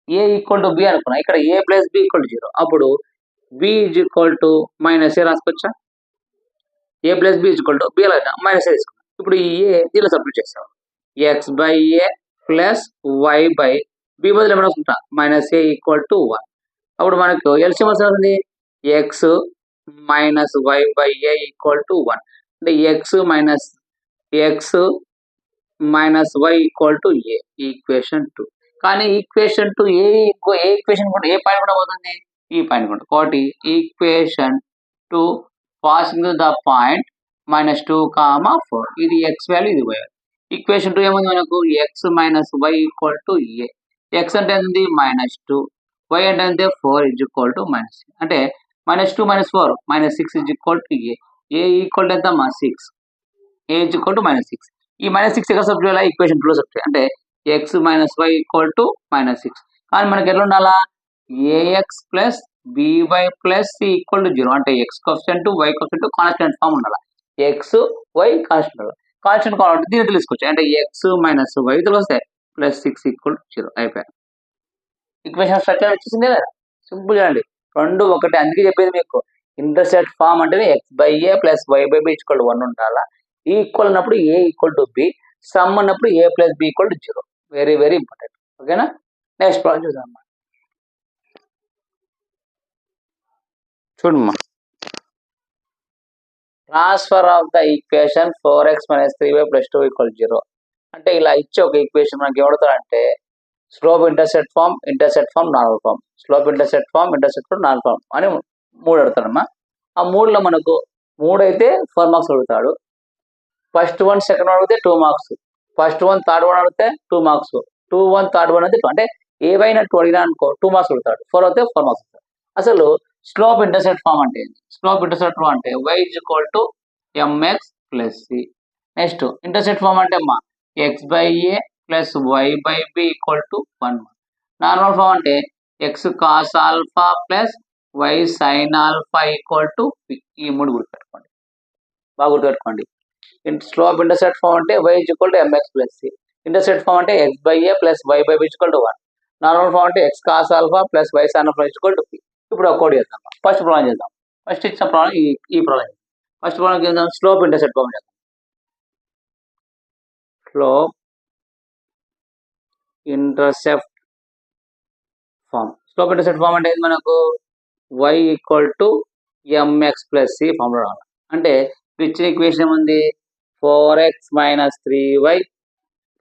ఏ ఈక్వల్ టు బి అనుకున్నా. ఇక్కడ a plus b equal to 0. అప్పుడు b is equal to -a రాసుకోవచ్చా. A plus b equal to b minus a తీసుకున్నాం. ఇప్పుడు ఈ ఏ దీనిలో సబ్స్టిట్యూట్ చేస్తాం. X by a plus y by b బదులు ఏమైనా వస్తుంటా -ఏ ఈక్వల్ టు 1. అప్పుడు మనకు ఎల్సిఎం వస్తుంది x minus y by a equal to 1. అంటే x minus y equal to a, equation 2. కానీ ఈక్వేషన్ 2 ఏ ఈక్వేషన్ కూడా ఏ పాయింట్ కూడా పోతుంది, ఈ పాయింట్ కూడా. కాబట్టి ఈక్వేషన్ 2 పాసింగ్ ద పాయింట్ -2, 4. ఇది ఎక్స్ వాల్యూ, ఇది వై. ఈక్వేషన్ 2 ఏముంది మనకు x minus y equal to a. X అంటే ఏంది -2, వై అంటే అంతే 4 ఈజ్ ఈక్వల్ టు -6. అంటే -2 -4 -6 is equal to A. A equal to ఎంత 6, ఏ ఈజ్ ఈక్వల్ టు -6. ఈ -6 ఎక్కడ సబ్స్టిట్యూట్ చేయాలి, ఈక్వేషన్ 2 లో సబ్స్టిట్యూట్. అంటే x minus y equal to -6. కానీ మనకి ఎట్లా ఉండాలా, a x plus b y plus C equal to 0. అంటే x coefficient y coefficient constant form ఉండాలి. ఎక్స్ వై కాన్స్టెంట్ కాన్స్టెంట్ దీన్ని తెలుసుకోవచ్చు. అంటే ఎక్స్ మైనస్ వై వస్తే +6 ఈక్వల్ టు 0 అయిపోయాయి. ఈక్వేషన్ స్ట్రక్చర్ వచ్చేసింది కదా, సింపుల్ అండి. రెండు ఒకటి. అందుకే చెప్పేది మీకు ఇంటర్సెప్ట్ ఫామ్ అంటే x by a plus y by b equal to 1 ఉండాలా. ఈక్వల్ ఉన్నప్పుడు a equal to b, sum ఉన్నప్పుడు a plus b equal to 0. Very very important. ఓకేనా. నెక్స్ట్ ప్రాబ్లం చూద్దాం. చూడమ్మా, transfer of the equation 4x - 3y + 2 = 0. అంటే ఇలా ఇచ్చే ఒక ఈక్వేషన్ మనకి ఏమవుతాడంటే slope intercept form, normal form, slope intercept form, normal form అని 3 అడుగుతాడమ్మా. ఆ 3లో మనకు 3 అయితే 4 మార్క్స్ అడుగుతాడు. ఫస్ట్ 1 సెకండ్ 1 అడిగితే 2 మార్క్స్, ఫస్ట్ 1 థర్డ్ 1 అడిగితే 2 మార్క్స్, 2 1 థర్డ్ 1 అయితే 2. అంటే ఏవైనా 2 అడిగినా అనుకో 2 మార్క్స్ అడుగుతాడు. 4 అయితే 4 మార్క్స్ అడుగుతాడు. అసలు స్లోప్ ఇంటర్సెప్ట్ ఫామ్ అంటే ఏంటి? స్లోప్ ఇంటర్సెప్ట్ ఫామ్ అంటే y = mx + c. Next intercept form అంటే అమ్మా x by a plus y by b = 1. Normal form అంటే x cos alpha plus y sin alpha = p. ఈ 3 గుర్తుపెట్టుకోండి, బాగా గుర్తుపెట్టుకోండి. స్లోప్ ఇంటర్సెప్ట్ ఫామ్ అంటే y = mx + c. Intercept form అంటే x by a plus y by b = 1. Normal form అంటే x cos alpha plus y sin alpha = p. ఇప్పుడు ఒక్కోటి చేద్దాం. ఫస్ట్ ప్రాబ్లం చేద్దాం. ఫస్ట్ ఇచ్చిన ప్రాబ్లం ఈ ప్రాబ్లం. ఫస్ట్ ప్రాబ్లం చేద్దాం. స్లోప్ ఇంటర్సెప్ట్ ఫామ్ చేద్దాం. స్లోప్ ఇంటర్సెప్ట్ ఫామ్ అంటే మనకు y = mx + c ఫామ్ లో రావాలి. అంటే ఇచ్చిన ఈక్వేషన్ ఏముంది 4x - 3y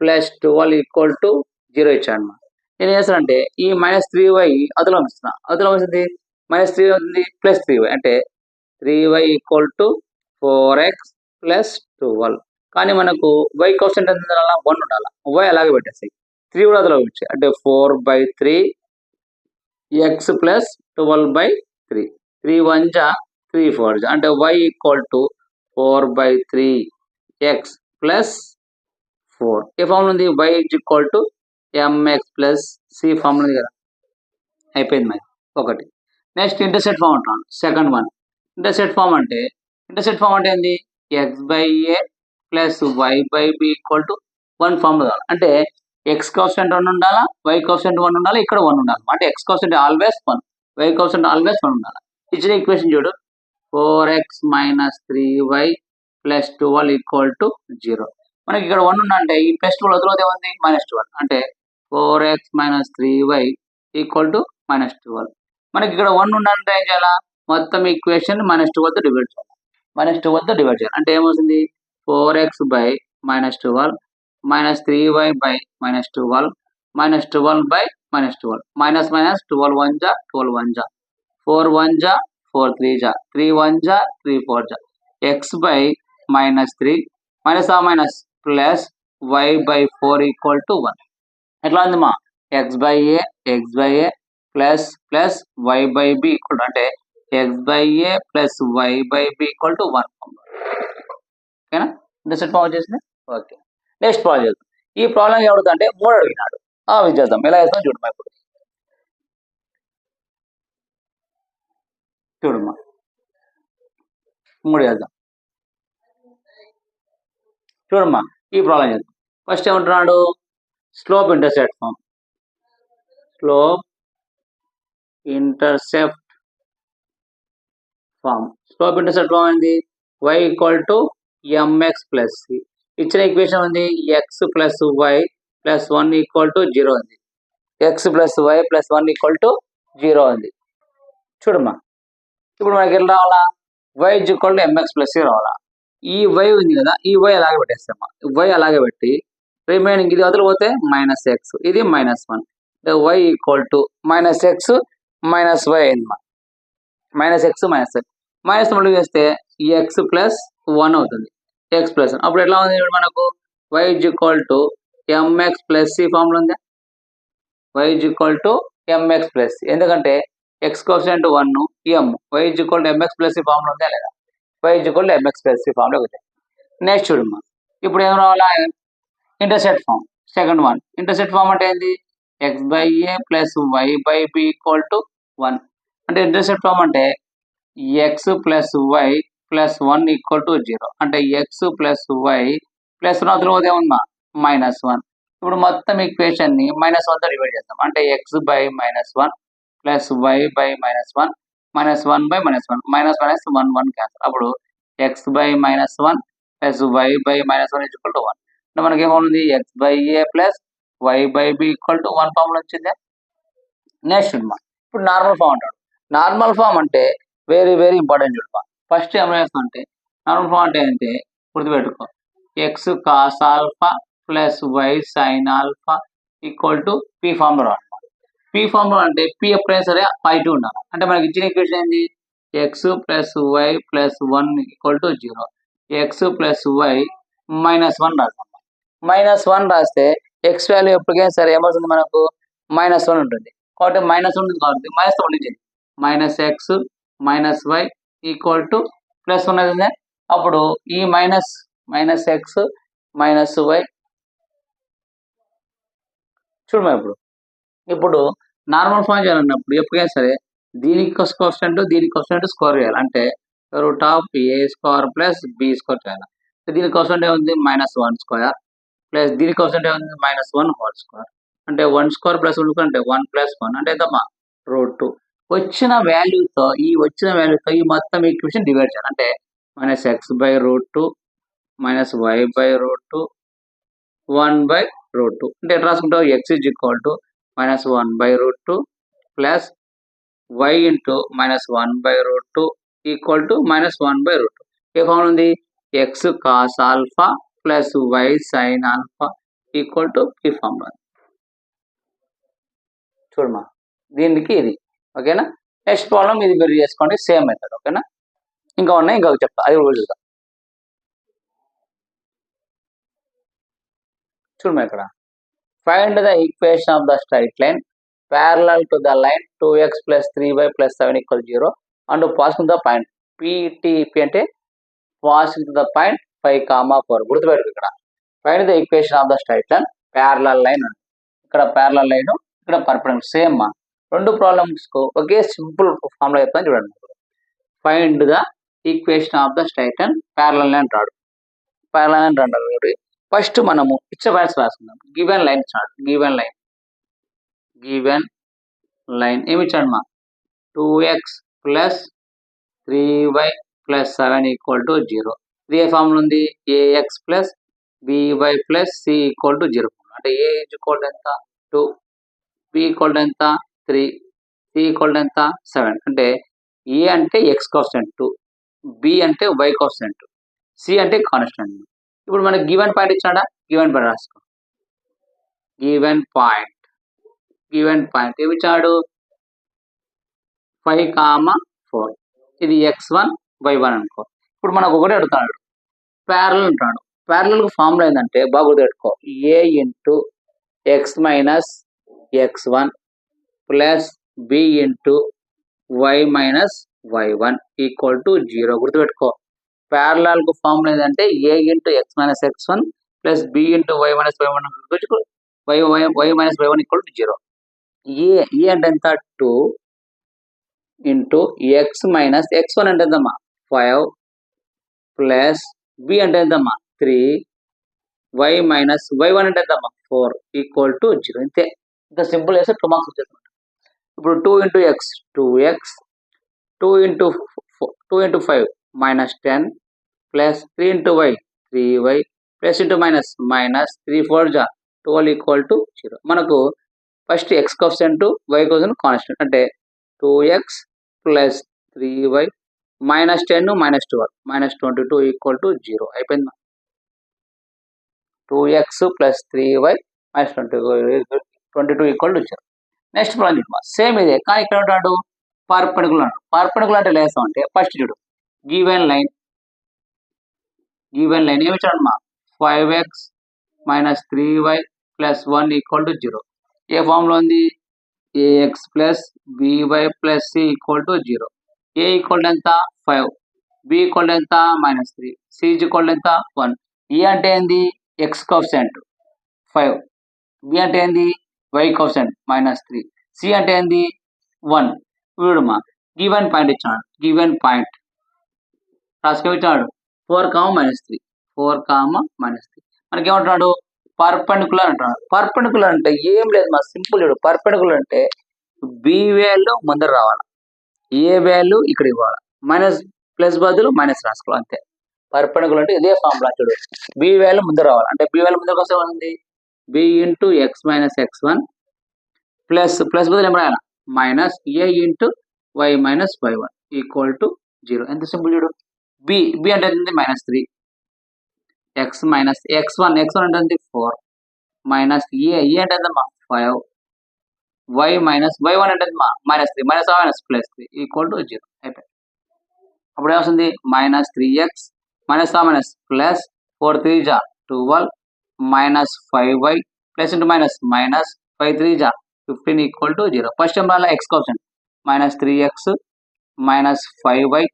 plus 12 equal to 0 ఇచ్చాడు అన్నమాట. నేను ఏం చేస్తానంటే ఈ -3y అదలో ఉంచుతున్నా. అదలో ఉంచింది -3 ఉంది ప్లస్ 3y అంటే 3y equal to 4x plus 12. కానీ మనకు y కోఎఫిషియంట్ ఎంత ఉండాలా? 1 ఉండాలా. y అలాగే పెట్టేసేయి. 3 కూడా అదలో పెట్టేసేయి. అంటే 4/3 x ప్లస్ 12/3. 3 1 జా 3 4 జా అంటే y equal to 4/3 x plus 4. A formula ఉంది? y is equal to mx plus c formula ఉంది కదా, అయిపోయింది మరి ఒకటి. నెక్స్ట్ ఇంటర్సెప్ట్ ఫార్మ్ అంటాను. సెకండ్ వన్ ఇంటర్సెప్ట్ ఫార్మ్ అంటే ఏంది? x/a plus y/b equal to 1 formula కావాలి. అంటే x కోఎఫిషియంట్ 1 ఉండాలా, y కోఎఫిషియంట్ 1 ఉండాలి, ఇక్కడ 1 ఉండాలి. అంటే x coefficient always 1, y coefficient always 1 ఉండాలి. ఇచ్చిన ఈక్వేషన్ చూడు 4x - 3y plus 12 equal to 0. మనకి ఇక్కడ 1 ఉందంటే ఈ ప్లస్ 12 వదిలేదు ఏముంది? -12 అంటే 4x - 3y ఈక్వల్ టు -12. మనకి ఇక్కడ 1 ఉందంటే ఏం చేయాలా? మొత్తం ఈక్వేషన్ -12 డివైడ్ చేయాలి. -12 డివైడ్ చేయాలి అంటే ఏమవుతుంది? 4x by -12 -3y by -12 -12 by -12 -12 1 జా 12 1 జా 4 1 జా 4 3 జా 3 1 జా 3 4 జా x బై -3 మైనస్ ఆ minus plus y by 4 equal to 1. ఎట్లా ఉంది మా? x by a plus plus y by b equal అంటే x by a plus y by b equal to 1. ఓకేనా? ఇంటర్సెప్ట్ ఫార్మ్ వచ్చేసింది. ఓకే, నెక్స్ట్ ప్రాబ్లం చేద్దాం. ఈ ప్రాబ్లం ఎవడుతా అంటే 3 అడిగినాడు. అవి చేద్దాం. ఎలా చేస్తాం చూడమ్మా. ఇప్పుడు చూడమ్మా 3 చేద్దాం. చూడమ్మా ఈ ప్రాబ్లం చేద్దాం. ఫస్ట్ ఏమంటున్నాడు? Slope intercept form. Slope intercept form. Slope intercept form ఏంది? y equal to mx plus c. ఇచ్చిన ఈక్వేషన్ ఉంది x plus y plus 1 equal to 0 ఉంది. x plus y plus 1 equal to 0 ఉంది. చూడమ్మా ఇప్పుడు మనకి ఎట్లా రావాలా? y equal to mx plus c రావాలా. ఈ y ఉంది కదా, ఈ y అలాగే పెట్టేస్తామా. y అలాగే పెట్టి రిమైనింగ్ ఇది వదిలి పోతే -x, ఇది -1. y equal to -x -y అయింది. -x మైనస్ మళ్ళీ చేస్తే x ప్లస్ 1 అవుతుంది. x ప్లస్ 1 అప్పుడు ఎట్లా ఉంది మనకు? y equal to mx plus c formula ఉందా? y equal to mx plus c. ఎందుకంటే x coefficient 1 m, y equal to mx plus c formula ఉందా లేదా? y equal to mx plus c formula ఉంది. నెక్స్ట్ చూడమ్మా ఇప్పుడు ఏం రావాలా? Intercept form. Second one intercept form అంటే ఏంది? x by a plus y by b equal to 1. అంటే ఇంటర్సెప్ట్ ఫార్మ్ అంటే x plus y plus 1 equal to 0. అంటే x ప్లస్ y ప్లస్ 1 అందులో ఏమన్నా -1. ఇప్పుడు మొత్తం ఈక్వేషన్ ని -1 తో డివైడ్ చేద్దాం. అంటే x by -1 plus y by -1 -1 by -1 -1 1 cancel. అప్పుడు x by -1 plus y by -1 equal to 1. అంటే మనకి ఏమవుతుంది? x by a plus y by b equal to 1 formula వచ్చింది. నెక్స్ట్ ఇప్పుడు నార్మల్ ఫార్మ్ అంటాడు. నార్మల్ ఫార్మ్ అంటే వెరీ వెరీ ఇంపార్టెంట్ చూడపా. ఫస్ట్ ఏం చేస్తాం అంటే నార్మల్ ఫార్మ్ అంటే ఏంటి గుర్తుపెట్టుకో. x cos alpha plus y sine alpha equal to p formula. p formula అంటే p ఎప్పుడైనా సరే పాజిటివ్ ఉండాలి. అంటే మనకి ఇచ్చిన ఈక్వేషన్ ఏంది? x plus y plus 1 equal to 0. x plus y -1 రాస్తాం. -1 రాస్తే x వాల్యూ ఎప్పటికైనా సరే ఏమవుతుంది మనకు? -1 ఉంటుంది. కాబట్టి -1 ఉంటుంది కాబట్టి మైనస్ పండించింది. -x -y ఈక్వల్ టు +1 అవుతుంది. అప్పుడు ఈ -x -y చూడమా ఇప్పుడు నార్మల్ ఫార్మ్ చేయాలన్నప్పుడు ఎప్పుడైనా సరే దీనికి కోఎఫిషియంట్ స్క్వేర్ చేయాలి. అంటే √a² ప్లస్ b² చేయాలి. దీని కోఎఫిషియంట్ ఏముంది? -1² ప్లస్ దీని కోఎఫిషియంట్ ఏముంది? -1² అంటే 1² ప్లస్ 1 అంటే 1 + 1 అంటే ఎంతమ్మా? √2. వచ్చిన వాల్యూతో ఈ మొత్తం ఈక్వేషన్ డివైడ్ చేయాలి. అంటే -x/√2 -y/√2 1/√2 అంటే ఎట్లా రాసుకుంటావు? x -1/√2 plus y into -1/√2 equal to -1/√2. ఏ ఫార్ములా ఉంది? x cos alpha plus y sine alpha equal to ఈ ఫార్ములా చూడమా దీనికి ఇది ఓకేనా. నెక్స్ట్ ప్రాబ్లం ఇది మీరు చేసుకోండి సేమ్ మెథడ్ ఓకేనా. ఇంకా ఉన్నాయి ఇంకా చెప్తా అది కూడా చూద్దాం. చూడమా ఇక్కడ find the equation of the straight line parallel to the line 2x plus 3y plus 7 equals 0 and passing the point PTP అంటే passing to the point 5, 4 గుర్తుపెట్టుకో ఇక్కడ find the equation of the straight line parallel line ఇక్కడ ప్యారలల్ లైన్ ఇక్కడ పర్పెండిక్యులర్ సేమ్ మా రెండు ప్రాబ్లమ్స్ కు ఒకే సింపుల్ ఫార్ములా చెప్తాను చూడండి. Find the equation of the straight line parallel line రాడు ప్యారలల్ లైన్ రండి. ఫస్ట్ మనము ఇచ్చే పాయింట్స్ రాసుకుందాం. Given line chart given line ఏమి ఇచ్చాడు మా 2x plus 3y plus 7 equal to 0. ఇది ఏ ఫార్ములా ఉంది ax plus by plus c equal to 0 అంటే a ఈక్వల్ ఎంత 2, b ఈక్వల్ ఎంత 3, c ఈక్వల్ ఎంత 7 అంటే a అంటే x కాన్స్టెంట్ 2, b అంటే y కాన్స్టెంట్, c అంటే కాన్స్టెంట్. ఇప్పుడు మనకి గివెన్ పాయింట్ ఇచ్చాడా గివెన్ పాయింట్ రాసుకో. గివెన్ పాయింట్ ఏమి ఇచ్చాడు 5, 4 ఇది x1 y1 అనుకో. ఇప్పుడు మనకు ఒకటి అడుగుతాడు ప్యారలల్ అంటాడు. ప్యారలల్ కు ఫార్ములా ఏంటంటే బాగా గుర్తుపెట్టుకో a into x minus x1 plus b into y minus y1 equal to 0 గుర్తుపెట్టుకో. ప్యారలల్ కు ఫార్ములా ఏంటంటే a into x minus x1 plus b into y minus y1 y minus y1 equal to 0. ఏ అంటే ఎంత 2 ఇంటూ ఎక్స్ మైనస్ x1 అంటే ఎంతమ్మా 5 ప్లస్ b అంటే ఎంతమ్మా 3 y మైనస్ y1 అంటే ఎంతమ్మా 4 ఈక్వల్ టు 0. ఇంతే ఇంత సింపుల్ చేస్తే 2 మార్క్స్ వచ్చేస్తుంది. ఇప్పుడు 2 into x 2x 2 into 5 minus 10 plus 3 into y 3y plus into minus 3 4 జా 12 ఈక్వల్ టు 0. మనకు first x coefficient y coefficient constant అంటే 2x plus 3y minus 10 minus 12 minus 22 equal to 0 అయిపోయింది. 2x plus 3y minus 22 equal to 0. Next problem చూడమా సేమ్ ఇదే కానీ ఇక్కడ ఉంటాడు పర్పెండిక్యులర్ అంటే లేస్తాం అంటే ఫస్ట్ చూడు గివెన్ లైన్ ఏమి ఇచ్చాడమ్మా 5x minus 3y plus 1 equal to 0. A formula ఉంది ax plus by plus c equal to 0. a equal ఎంత 5, b ఈక్వల్ ఎంత మైనస్ 3, c ఈక్వల్ ఎంత 1. e అంటే ఏంది x కోసెంట్ 5, b అంటే ఏంది y కోసెంట్ మైనస్ 3, c అంటే ఏంది 1. చూడమ్మా గివెన్ పాయింట్ ఇచ్చాడు గివెన్ పాయింట్ రాసుకొచ్చాడు 4, -3 మనకి ఏమంటున్నాడు పర్పెండిక్యులర్ అంటున్నాడు. పర్పెండిక్యులర్ అంటే ఏం లేదు మా సింపుల్ చూడు. పర్పెండిక్యులర్ అంటే బి వాల్యూ ముందర రావాలి, ఏ వాల్యూ ఇక్కడ ఇవ్వాలి, మైనస్ ప్లస్ బదులు మైనస్ రాసుకోవాలి అంతే. పర్పెండిక్యులర్ అంటే ఇదే ఫార్ములా చూడు. బి వాల్యూ ముందర రావాలి అంటే బి వాల్యూ ముందర కోసం ఏముంది b into x minus x1 plus బదులు ఏం రాయాలి minus a into y minus y1 equal to 0. ఎంత సింపుల్ చూడు. బి అంటే -3 x మైనస్ x1 అంటే 4 మైనస్ ఏ అంటే ఎంతమ్మా 5 y మైనస్ y1 అంటే ఎంతమ్మా -3 మైనస్ ప్లస్ 3 ఈక్వల్ టు 0 అయిపోయింది. అప్పుడు ఏమొస్తుంది -3x మైనస్ ప్లస్ 4 3 జా 12 minus 5y plus into minus 5 3 జా 15 ఈక్వల్ టు 0. ఫస్ట్ టైం రాలా X quotient -3x minus 5y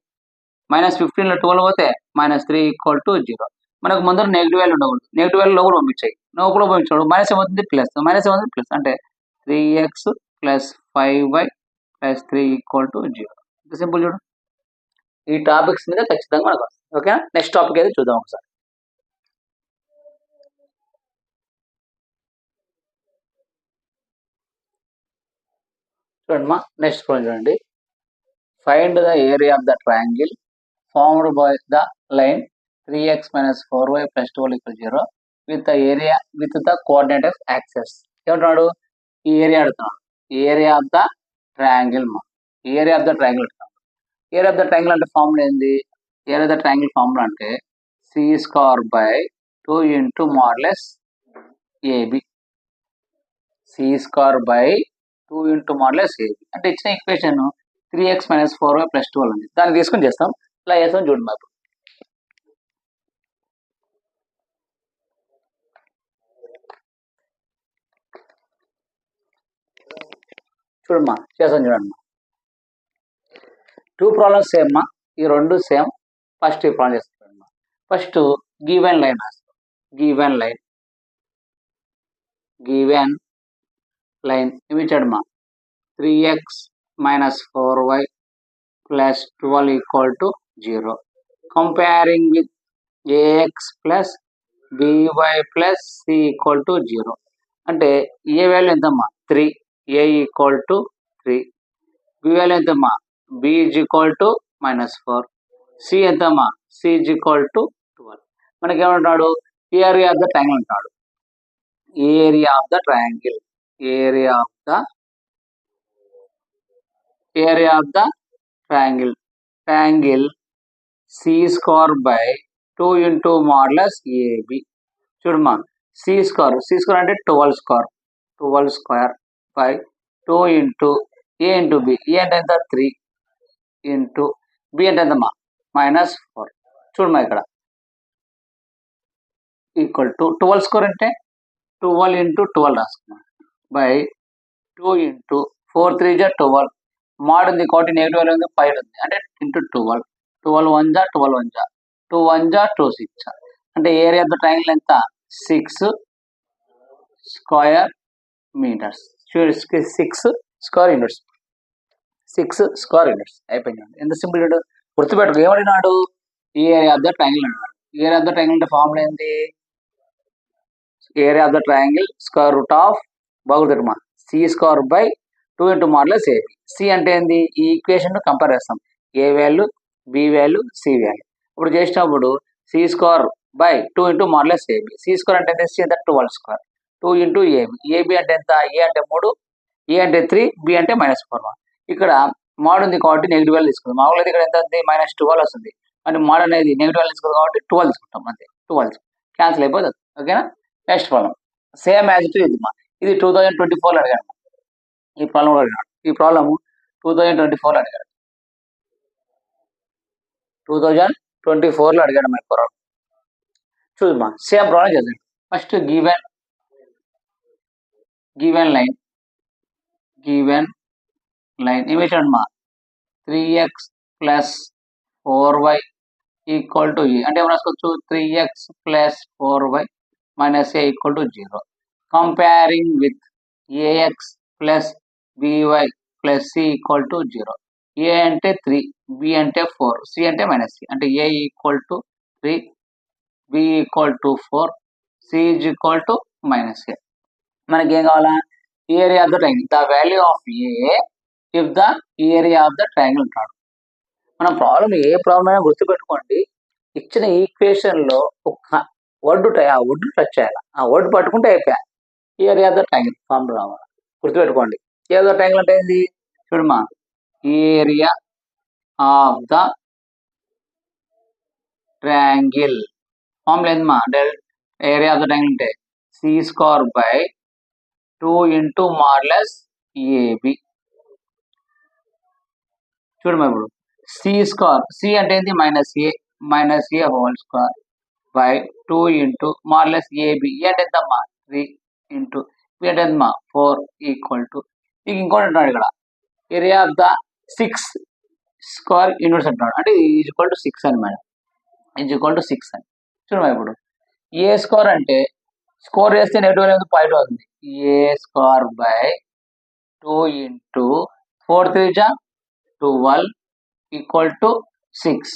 minus 15 లో 12 పోతే -3 ఈక్వల్ టు 0. మనకు ముందర నెగిటివ్ వాల్యూ ఉండకూడదు, నెగిటివ్ వాల్యూ లోపల పంపించాయి, లోపల పంపించాడు మైనస్ ఏమవుతుంది ప్లస్ అంటే 3x plus 5y plus 3 equal to 0. ఇంత సింపుల్ చూడు. ఈ టాపిక్స్ మీద ఖచ్చితంగా మనకు వస్తుంది ఓకేనా. నెక్స్ట్ టాపిక్ అయితే చూద్దాం ఒకసారి. చూడండి మా నెక్స్ట్ ప్రాబ్లం చూడండి. Find the area of the triangle formed by the line 3x minus 4y plus 12 equals 0 with the area with the coordinate of axis. ఏమంటున్నాడు ఈ ఏరియా అడుగుతున్నాడు. Area of the triangle area of the triangle అడుగుతున్నాడు. ఏరియా ఆఫ్ ద ట్రయాంగిల్ అంటే ఫార్ములా ఏంది area of the triangle formula అంటే c² by 2 into modulus AB C square by 2 into modulus AB అంటే ఇచ్చిన ఈక్వేషన్ 3x - 4y + 12 ఉంది. దాన్ని తీసుకొని చేస్తాం. ఇలా చేస్తాం చూడండి మాకు. చూడమ్మా చేస్తాం చూడండి. 2 ప్రాబ్లమ్స్ సేమ్ మా, ఈ రెండు సేమ్. ఫస్ట్ ఈ ప్రాబ్లం చేస్తాం. ఫస్ట్ గివెన్ లైన్ రాస్తాం. గివెన్ లైన్ ఇవి ఇచ్చాడమ్మా 3x - 4y + 12 = 0. Comparing with ax plus by plus c = 0. అంటే ఏ వాల్యూ ఎంతమ్మా 3, a = 3, b వాల్యూ ఎంతమ్మా b = -4, c ఎంతమ్మా c = 12. మనకి ఏమంటున్నాడు ఏరియా ఆఫ్ ద ట్రయాంగిల్ అంటాడు. Area of the triangle triangle c square by 2 into modulus a b. చూడమ్మా సి స్క్వేర్ అంటే 12 square by 2 into a into b. A అంటే ఎంత 3 ఇంటూ బి అంటే ఎంతమ్మా -4. చూడమ్మా ఇక్కడ ఈక్వల్ టు 12 స్క్వేర్ అంటే 12 ఇంటూ 12 రాసుకున్నాం బై 2 ఇంటూ 4 3 = 12. మాడ్ ఉంది కాబట్టి నెగిటివ్ వాల్యూ ఉంది, పై ఉంది అంటే ఇంటూ 12. 12 1 = 12 1 = 2 1 = 2 6. అంటే ఏరియా ఆఫ్ ద ట్రయాంగిల్ ఎంత 6 square metres. 6 square units. 6 square units అయిపోయింది. ఎంత సింపుల్ గుర్తుపెట్టుకో. ఏమడినాడు ఏరియా ఆఫ్ ద ట్రయాంగిల్ అన్నాడు. ఏరియా ఆఫ్ ద ట్రయాంగిల్ అంటే ఫార్ములా ఏంటి area of the triangle square root of బాగుతుమా c square by 2 into modulus AB. C అంటే ఏంది ఈ ఈక్వేషన్ కంపేర్ చేస్తాం. A value b value c value. ఇప్పుడు చేసినప్పుడు c square by 2 into modulus AB. C square అంటే ఎంత, సి అంటే 12 స్క్వేర్, 2 ఇంటూ ఏబి. ఏబి అంటే ఎంత, ఏ అంటే 3, ఏ అంటే 3, బి అంటే -4. ఇక్కడ మాడ్ ఉంది కాబట్టి నెగిటివ్ వాల్యూ తీసుకుందాం. మామూలుగా అయితే ఇక్కడ ఎంత ఉంది -12 వస్తుంది. కానీ మాడ్ అనేది నెగిటివ్ వాల్యూ తీసుకుందాం కాబట్టి 12 తీసుకుంటాం. అంతే 12 క్యాన్సిల్ అయిపోతుంది. ఓకేనా. Next problem same as it is. ఇది 2024లో అడిగాడు. ఈ ప్రాబ్లం అడిగాడు. ఈ ప్రాబ్లమ్ 2024లో అడిగాడు. 2024లో అడిగాడు మన ప్రాబ్లం. చూడమ్మా సేమ్ ప్రాబ్లం చేద్దాం. ఫస్ట్ గివెన్ లైన్ ఏమిటమ్మా 3x + 4y = e. అంటే ఏం రాసుకోవచ్చు 3x + 4y - a = 0. Comparing with ax plus by plus c = 0. a అంటే 3, b అంటే 4, c అంటే -c. అంటే a = 3, b = 4, c = -a. మనకి ఏం కావాలా area of the triangle. The value of A if the area of the triangle అంటాడు. మన ప్రాబ్లం ఏ ప్రాబ్లం అయినా గుర్తుపెట్టుకోండి. ఇచ్చిన ఈక్వేషన్ లో ఒక వర్డ్ ఉంటాయి, ఆ వర్డ్ టచ్ చేయాలి. ఆ వర్డ్ పట్టుకుంటే అయిపోయా area of the triangle form రావాలి. గుర్తుపెట్టుకోండి. ఏరియా ఆఫ్ ద ట్రయాంగిల్ అంటే ఏంది చూడమ్మా area of the triangle formula ఏందమ్మా అంటే ఏరియా ఆఫ్ ద ట్రయాంగిల్ అంటే c square by 2 into modulus a b. చూడమ్మా ఇప్పుడు సి స్క్వేర్, సి అంటే ఏంటి -a whole square by 2 into modulus a b. A అంటే ఎంతమ్మా 3 ఇంటూ బి అంటే ఎంతమ్మా 4 = ఇక ఇంకోటి అంటున్నాడు ఇక్కడ area of the 6 square units అంటున్నాడు. అంటే = 6 అని మేడం, = 6 అని. చూడమ్మా ఇప్పుడు ఏ స్క్వేర్ అంటే స్కోర్ చేస్తే నెగిటివ్ అనేది పాజిటివ్ అవుతుంది. ఏ square by 2 into 4 3 = 12 = 6.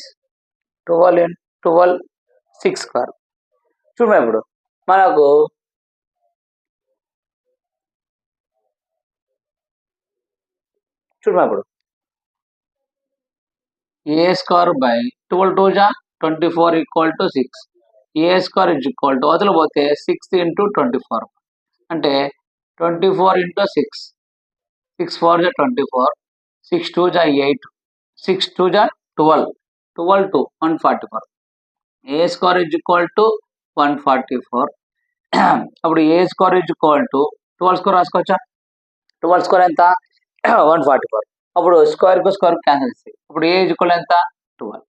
12 into 12 6 square. చూడమ్మా ఇప్పుడు మనకు ఇప్పుడు ఏ స్క్వేర్ బై 12 2 = 24 = 6. ఏ స్క్వేర్ అవతల పోతే 6 ఇంటూ 24 అంటే 24 ఇంటూ 6, 6 4 = 24, 6 2 = 8, 6 2 = 12, 12 2 144. ఏ స్క్వేర్ = 144. అప్పుడు a square is equal to 12 square రాసుకోవచ్చా? 12 స్క్వేర్ ఎంత? 144. అప్పుడు స్క్వేర్కు స్క్వేర్ క్యాన్సిల్ చేసి ఇప్పుడు ఏ ఈజ్ ఈక్వల్ ఎంత? 12.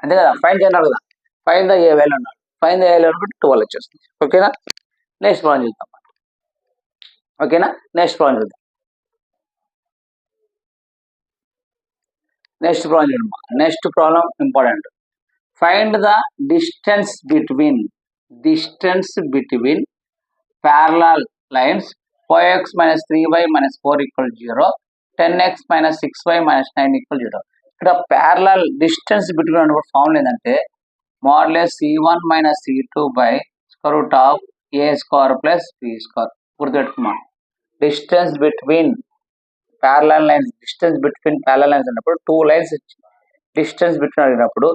అంతే కదా, ఫైన్ చేయన్నారు కదా, ఫైన్ ద ఏ వాల్యూ అన్నాడు, ఫైన్ ద ఏ వాల్యూ అనుకుంటే 12 వచ్చేస్తుంది. ఓకేనా, నెక్స్ట్ ప్రాబ్లం చూద్దాం. ఓకేనా, నెక్స్ట్ ప్రాబ్లం చూద్దాం. నెక్స్ట్ ప్రాబ్లం చూడమ్మా. Next problem important. Find the distance between parallel lines 4x minus 3y minus 4 equal to 0, 10x minus 6y minus 9 equal to 0. ఇక్కడ ప్యారలల్ డిస్టెన్స్ బిట్వీన్ అన్నప్పుడు ఫార్ములా ఏంటంటే modulus c1 minus c2 by square root of a square plus b square. గుర్తుపెట్టుకున్నాం. డిస్టెన్స్ బిట్వీన్ ప్యారలల్ లైన్స్ అన్నప్పుడు 2 లైన్స్ డిస్టెన్స్ బిట్వీన్ అడిగినప్పుడు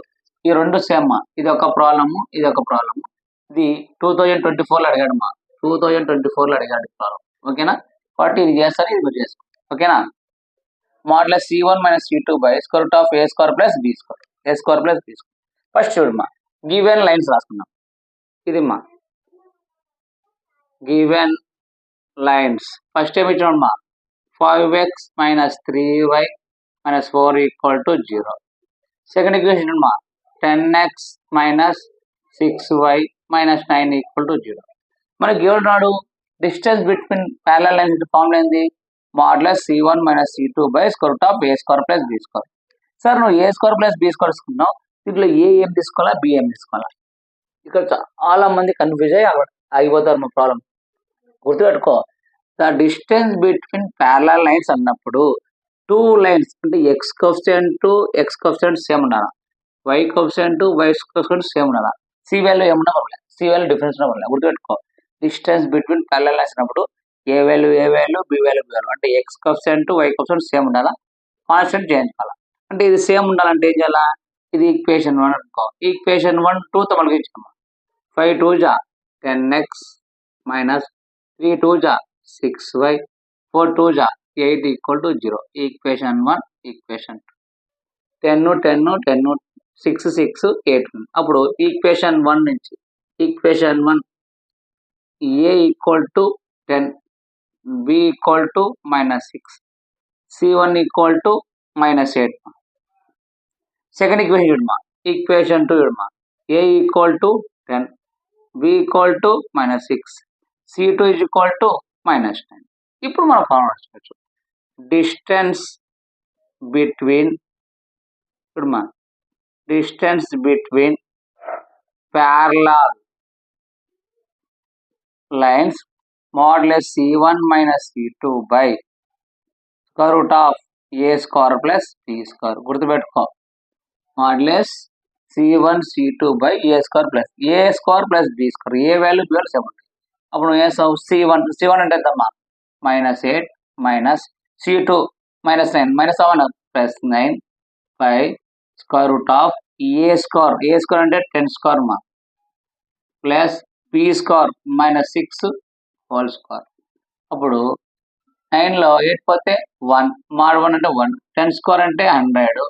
ఈ రెండు సేమ్. ఇది ఒక ప్రాబ్లము, ఇది ఒక ప్రాబ్లము. ఇది 2024లో అడిగాడు మా, 2024లో అడిగాడు ప్రాబ్లం. ఓకేనా, కాబట్టి ఇది చేస్తారు, ఇది మీరు చేసుకోండి. ఓకేనా, modulus c1 minus c2 by square root of a square plus b square. First చూడమ్మా, గివెన్ లైన్స్ రాసుకున్నాం. ఇది మా గివెన్ లైన్స్. ఫస్ట్ ఏమి ఇచ్చామమ్మా, 5x minus 3y minus 4 equal to 0. Second equation అమ్మా 10x minus 6y minus 9 equal to 0. మనకి ఏమన్నాడు, distance between parallel lines formula ఏంది, modulus c1 minus c2 by square root of a square plus b square. Sir నువ్వు a square plus b square తీసుకున్నావు, దీంట్లో ఏ ఏం తీసుకోవాలా, బి ఏం తీసుకోవాలా? ఇక్కడ చాలా మంది కన్ఫ్యూజ్ అయ్యి ఆగిపోతారు మా ప్రాబ్లం. గుర్తుపెట్టుకో, the distance between parallel lines అన్నప్పుడు 2 లైన్స్ అంటే ఎక్స్ కోఎఫిషియంట్ సేమ్ ఉండాలా, వై కోఎఫిషియంట్ సేమ్ ఉండాలా, సి వాల్యూ ఏమన్నా పర్లేదు, సి వాల్యూ డిఫరెన్స్ ఉన్నా పర్లేదు. గుర్తుపెట్టుకో, డిస్టెన్స్ బిట్వీన్ ప్యారలల్ లైన్స్ అన్నప్పుడు ఏ వాల్యూ బి వాల్యూ అంటే x coefficient y coefficient same ఉండాలా, కాన్స్టెంట్ చేంజ్ కావాలా. అంటే ఇది సేమ్ ఉండాలంటే ఏం చేయాలా, ఇది ఈక్వేషన్ 1 అనుకో, ఈక్వేషన్ 1 2 తో మనకి ఇచ్చాము. 5 2 జా 10x minus 3 2 జా 6y 4 2 జా 8 equal to 0. Equation 1 equation 2 10 6 6 8. అప్పుడు ఈక్వేషన్ 1 నుంచి equation 1 a equal to 10, b equal to minus 6, c1 equal to minus 8. Second equation చూడమా, ఈక్వేషన్ 2 చూడమా, a equal to 10, b equal to minus 6, c2 is equal to minus 9. ఇప్పుడు మనం ఫార్ములా రాసుకోవచ్చు. Distance between parallel lines modulus c1 minus c2 by square root of a square plus b square. గుర్తుపెట్టుకో, modulus c1 c2 by a square plus b square. A value b value same ఉంటాయి. అప్పుడు c1 అంటే ఎంతమ్మా, -8 minus c2 -9 -7 plus 9 by square root of a square అంటే 10 స్క్వేర్ మా plus b square -6 whole square. అప్పుడు 9లో 8 పోతే 1 mod 1 అంటే 1, 10 స్క్వేర్ అంటే 100,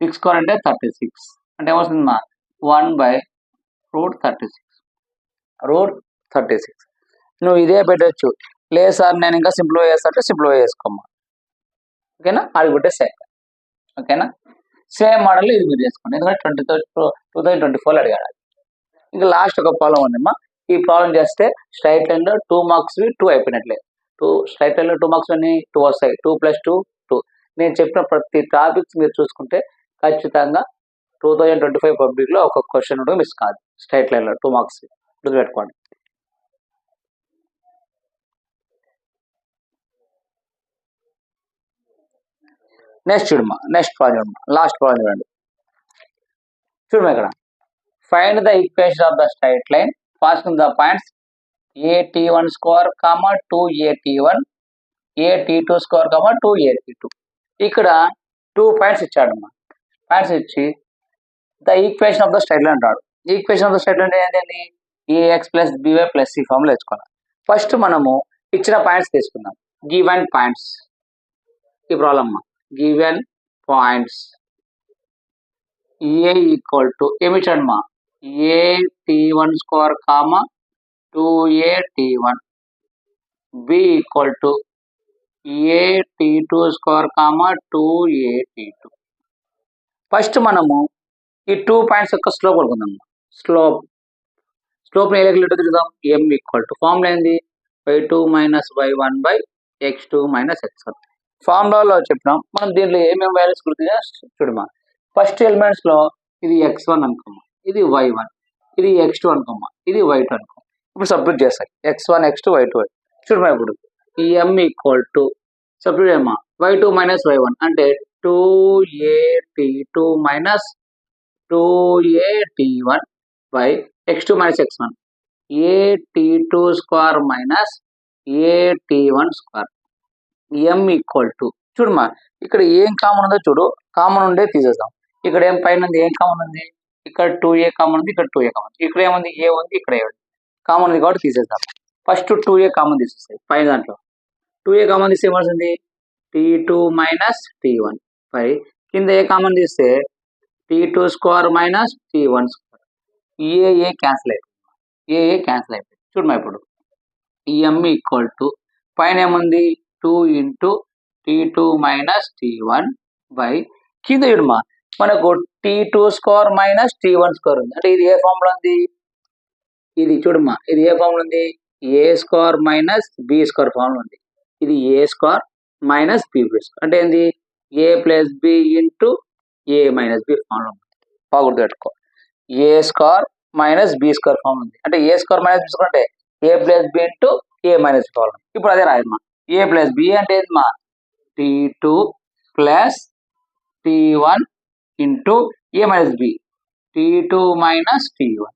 6 స్క్వేర్ అంటే 36. అంటే ఏమొస్తుంది మా 1/√36. నువ్వు ఇదే పెట్టచ్చు, లేదు సార్ నేను ఇంకా సింప్లిఫై చేస్తా, సింప్లిఫై చేసుకోమ్మా. ఓకేనా, అది ఒకటే సేమ్. ఓకేనా, సేమ్ మోడల్ ఇది మీరు చేసుకోండి, ఎందుకంటే 2024లో అడిగాడు. ఇంకా లాస్ట్ ఒక ప్రాబ్లం ఉందమ్మా, ఈ ప్రాబ్లం చేస్తే స్ట్రైట్ లైన్లో 2 మార్క్స్ 2 అయిపోయినట్లే. స్ట్రైట్ లైన్లో 2 మార్క్స్ అన్ని 2 వస్తాయి, 2 + 2 2. నేను చెప్పిన ప్రతి టాపిక్స్ మీరు చూసుకుంటే ఖచ్చితంగా 2025 పబ్లిక్లో ఒక క్వశ్చన్ కూడా మిస్ కాదు. స్ట్రైట్ లైన్లో 2 మార్క్స్ గుర్తుపెట్టుకోండి. నెక్స్ట్ చూడమ్మా, నెక్స్ట్ ప్రాబ్లం లాస్ట్ ప్రాబ్లం చూడండి. చూడమ్మా, ఇక్కడ find the equation of the straight line passing the points at1 square, 2at1, at2 square, 2at2. ఇక్కడ 2 పాయింట్స్ ఇచ్చాడమ్మా. పాయింట్స్ ఇచ్చి the equation of the straight line అంటాడు. Equation of the straight line ఏంటండి, ax + by + c ఫార్ములా తెచ్చుకోవాలి. ఫస్ట్ మనము ఇచ్చిన పాయింట్స్ తీసుకుందాం, గివెన్ పాయింట్స్. ఈ ప్రాబ్లం అమ్మా, given points a equal to ఏమి ఇచ్చాడమ్మా, at1 square, 2a t1 b equal to a t2 square comma 2a t2. First మనము ఈ 2 పాయింట్స్ యొక్క స్లోప్ అనుకుందాం. స్లోప్ ఏ లెక్కలో తిరుగుదాం, m ఈక్వల్ టు ఫార్ములా ఏంది, y2 minus y1 by x2 minus x1. ఫార్ములాలో చెప్పినాం. మనం దీంట్లో ఏమేమి వాల్యూస్ గుర్తుగా చూడమా. ఫస్ట్ ఎలిమెంట్స్ లో ఇది x1 అనుకోమా, ఇది y1, ఇది x2 అనుకోమా, ఇది y2 అనుకోమా. ఇప్పుడు సబ్స్టిట్యూట్ చేస్తాయి x1 x2 y2 చూడమా. ఇప్పుడు ఈ m ఈక్వల్ టు సబ్స్టిట్యూట్ చేయమా, y2 మైనస్ y1 అంటే 2a t2 minus 2a t1 by x2 minus x1 a t2 square minus a t1 square. m equal to చూడమా, ఇక్కడ ఏం కామన్ ఉందో చూడు, కామన్ ఉండే తీసేద్దాం. ఇక్కడ ఏం పైన ఉంది, ఏం కామన్ ఉంది, ఇక్కడ 2a కామన్ ఉంది, ఇక్కడ 2a కామన్, ఇక్కడ ఏముంది ఏ ఉంది, ఇక్కడ ఏ ఉంది, కామన్ ఉంది కాబట్టి తీసేద్దాం. ఫస్ట్ 2a కామన్ తీసేస్తాయి పైన దాంట్లో. 2a కామన్ తీస్తే ఏమవుతుంది, t2 మైనస్ t1 పై కింద ఏ కామన్ తీస్తే t2 square minus t1 square. A cancel అయిపోయింది, ఏ క్యాన్సిల్ అయిపోయింది. చూడమా ఇప్పుడు ఈ m ఈక్వల్ టు పైన ఏముంది 2 into t2 minus t1 by కింద చూడమా మనకు t2 square minus t1 square ఉంది. అంటే ఇది ఏ ఫార్ములా ఉంది, ఇది చూడమా ఇది ఏ ఫార్ములా ఉంది, a square minus b square formula ఉంది. ఇది a square minus b square అంటే ఏంది, a plus b into a minus b formula ఉంది. బాగా గుర్తుపెట్టుకో, a square minus b square formula ఉంది. అంటే a square minus b square అంటే a plus b into a minus b formula. ఇప్పుడు అదే రాయమ్మా, ఏ ప్లస్ బి అంటే ఏంటమ్మా t2 plus t1 into a minus b t2 minus t1,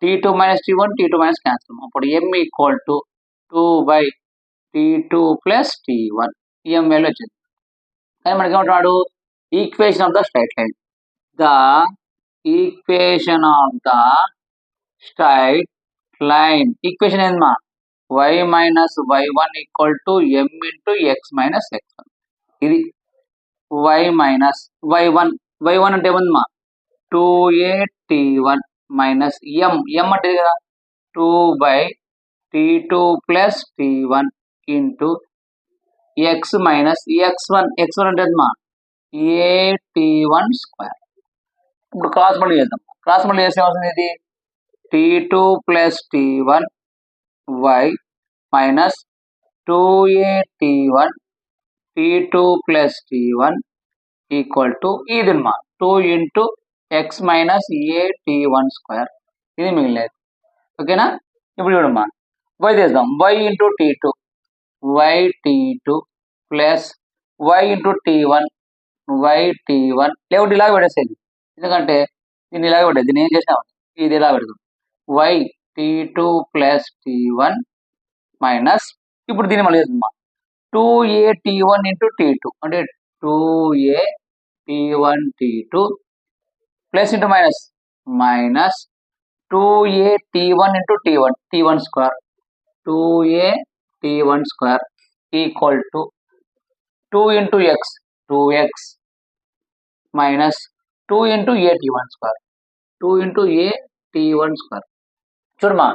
t2 minus t1, t2 minus cancel. అప్పుడు m equal to 2 by t2 plus t1 ఈ m వాల్యూ వచ్చింది. కానీ మనకి ఏమంటున్నాడు, equation of the straight line, the equation of the straight line. Equation ఏందమ్మా, y minus y1 equal to m into x minus x1. ఇది y మైనస్ y1 అంటే ఏముందమ్మా 2a t1 మైనస్ m అంటే కదా 2 by t2 plus t1 into x minus x1 అంటే ఏమమ్మా a t1 స్క్వేర్. ఇప్పుడు క్రాస్ మల్టీ చేద్దాం. క్రాస్ మల్టీ చేస్తే ఏమవుతుంది, ఇది t2 plus t1 y minus 2a t1 t2 plus t1 equal to ఇది అమ్మా 2 into x minus a t1 square. ఇది మిగిలినది. ఓకేనా. ఇప్పుడు చూడమ్మా y చేద్దాం, y into t2 y t2 plus y into t1 y t1 లేకపోతే ఇలా పెడేసేది, ఎందుకంటే దీన్ని ఇలాగ పెట్టేది, దీన్ని ఏం చేసినా ఇది ఇలా పెడదాం y t2 plus t1 minus ఇప్పుడు దీన్ని మళ్ళీ చేద్దాం 2a t1 ఇంటూ t2 అంటే 2a t1 plus into minus 2a t1 into t1 square 2a t1 square equal to 2 into x 2x minus 2 into a t1 square 2 into a t1 square. చూడమా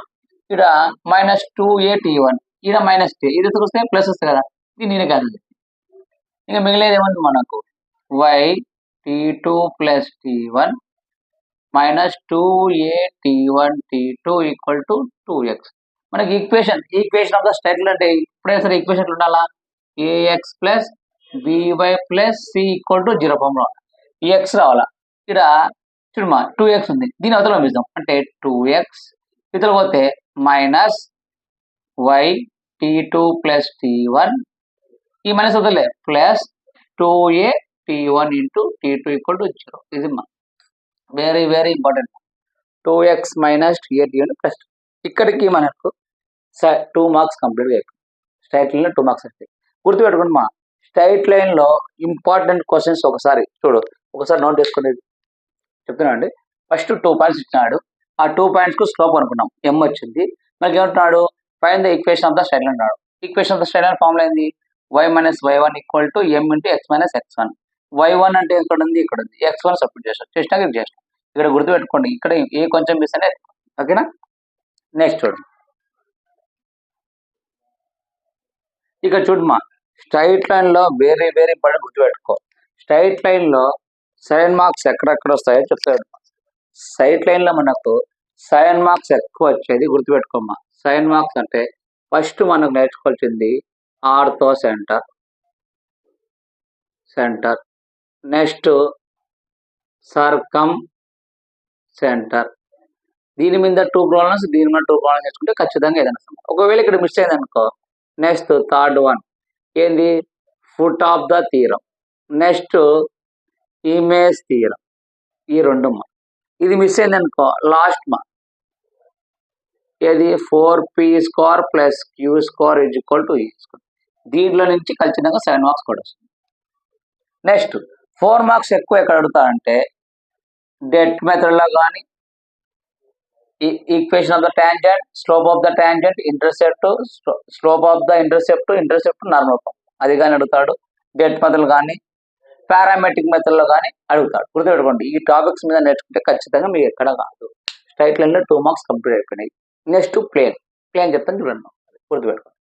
ఇక్కడ మైనస్ 2a t1 ఇది మైనస్ ఇది వస్తే ప్లస్ వస్తుంది కదా, ఇది నేను క్యాన్సిల్. ఇంకా మిగిలేదు ఏముంది మనకు y t2 plus t1 minus 2a t1 t2 equal to 2x. మనకి equation of the straight line అంటే ఇప్పుడైనా సరే ఈక్వేషన్ ఉండాలా, ax plus by plus c equal to 0 formula. ఈ x రావాలా, ఇక్కడ చూడమా 2x ఉంది, దీని అవతల పంపిస్తాం అంటే 2x ఇతర పోతే minus y t2 plus t1 ఈ మైనస్ వదలే plus 2a t1 into t2 equal to 0. ఇది very very important. 2x minus a plus ఇక్కడికి మనకు 2 మార్క్స్ కంప్లీట్గా అయిపోయింది. స్ట్రైట్ లైన్లో 2 మార్క్స్ వస్తాయి. గుర్తుపెట్టుకోండి మా స్ట్రైట్ లైన్లో ఇంపార్టెంట్ క్వశ్చన్స్ ఒకసారి నోట్ చేసుకునేది చెప్తున్నా అండి. ఫస్ట్ 2 పాయింట్స్ ఇచ్చినాడు, ఆ 2 పాయింట్స్కు స్లోప్ అనుకున్నాం, m వచ్చింది. మనకి ఏమంటున్నాడు, find the equation of the straight line అన్నాడు. Equation of the straight line formula ఏంది, y minus y1 equal to m into x minus x1. y1 అంటే ఇక్కడ ఉంది, x1 సబ్స్టిట్యూట్ చేసినాక ఇది చేసినాం. ఇక్కడ గుర్తుపెట్టుకోండి, ఇక్కడ ఏ కొంచెం మిస్ అనేది. ఓకేనా. నెక్స్ట్ చూడండి, ఇక చూడమ్మా, స్ట్రైట్ లైన్లో వేరే వేరే పడి గుర్తుపెట్టుకో. స్ట్రైట్ లైన్లో 7 మార్క్స్ ఎక్కడెక్కడ వస్తాయో చెప్తాడు. స్ట్రైట్ లైన్లో మనకు 7 మార్క్స్ ఎక్కువ వచ్చేది గుర్తుపెట్టుకోమ్మా. 7 మార్క్స్ అంటే ఫస్ట్ మనకు నేర్చుకోవాల్సింది ఆర్తో సెంటర్, నెక్స్ట్ సర్కం సెంటర్. దీని మీద 2 ప్రాబ్లమ్స్, దీని మీద 2 ప్రాబ్లమ్స్ నేర్చుకుంటే ఖచ్చితంగా ఏదైనా సమాధానం. ఒకవేళ ఇక్కడ మిస్ అయింది అనుకో, నెక్స్ట్ థర్డ్ వన్ ఏంది, foot of the theorem, next image theorem. ఈ 2 ఇది మిస్ అయింది అనుకో, లాస్ట్ ఏది 4p² + q² = e². దీంట్లో నుంచి ఖచ్చితంగా 7 మార్క్స్ కూడా వస్తుంది. నెక్స్ట్ 4 మార్క్స్ ఎక్కువ ఎక్కడ అడుగుతారంటే డెట్ మెథడ్లో కానీ, equation of the tangent, slope of the tangent, intercept, slope of the intercept normal form, అది కానీ అడుగుతాడు. డెట్ మెథడ్ కానీ, పారామెట్రిక్ మెథడ్లో కానీ అడుగుతాడు. గుర్తుపెట్టుకోండి, ఈ టాపిక్స్ మీద నేర్చుకుంటే ఖచ్చితంగా మీకు ఎక్కడ కాదు. స్ట్రైట్ లైన్లో 2 మార్క్స్ కంప్లీట్ అయిపోయినాయి. నెక్స్ట్ ప్లేన్ చెప్తాను చూడండి, గుర్తుపెట్టుకోండి.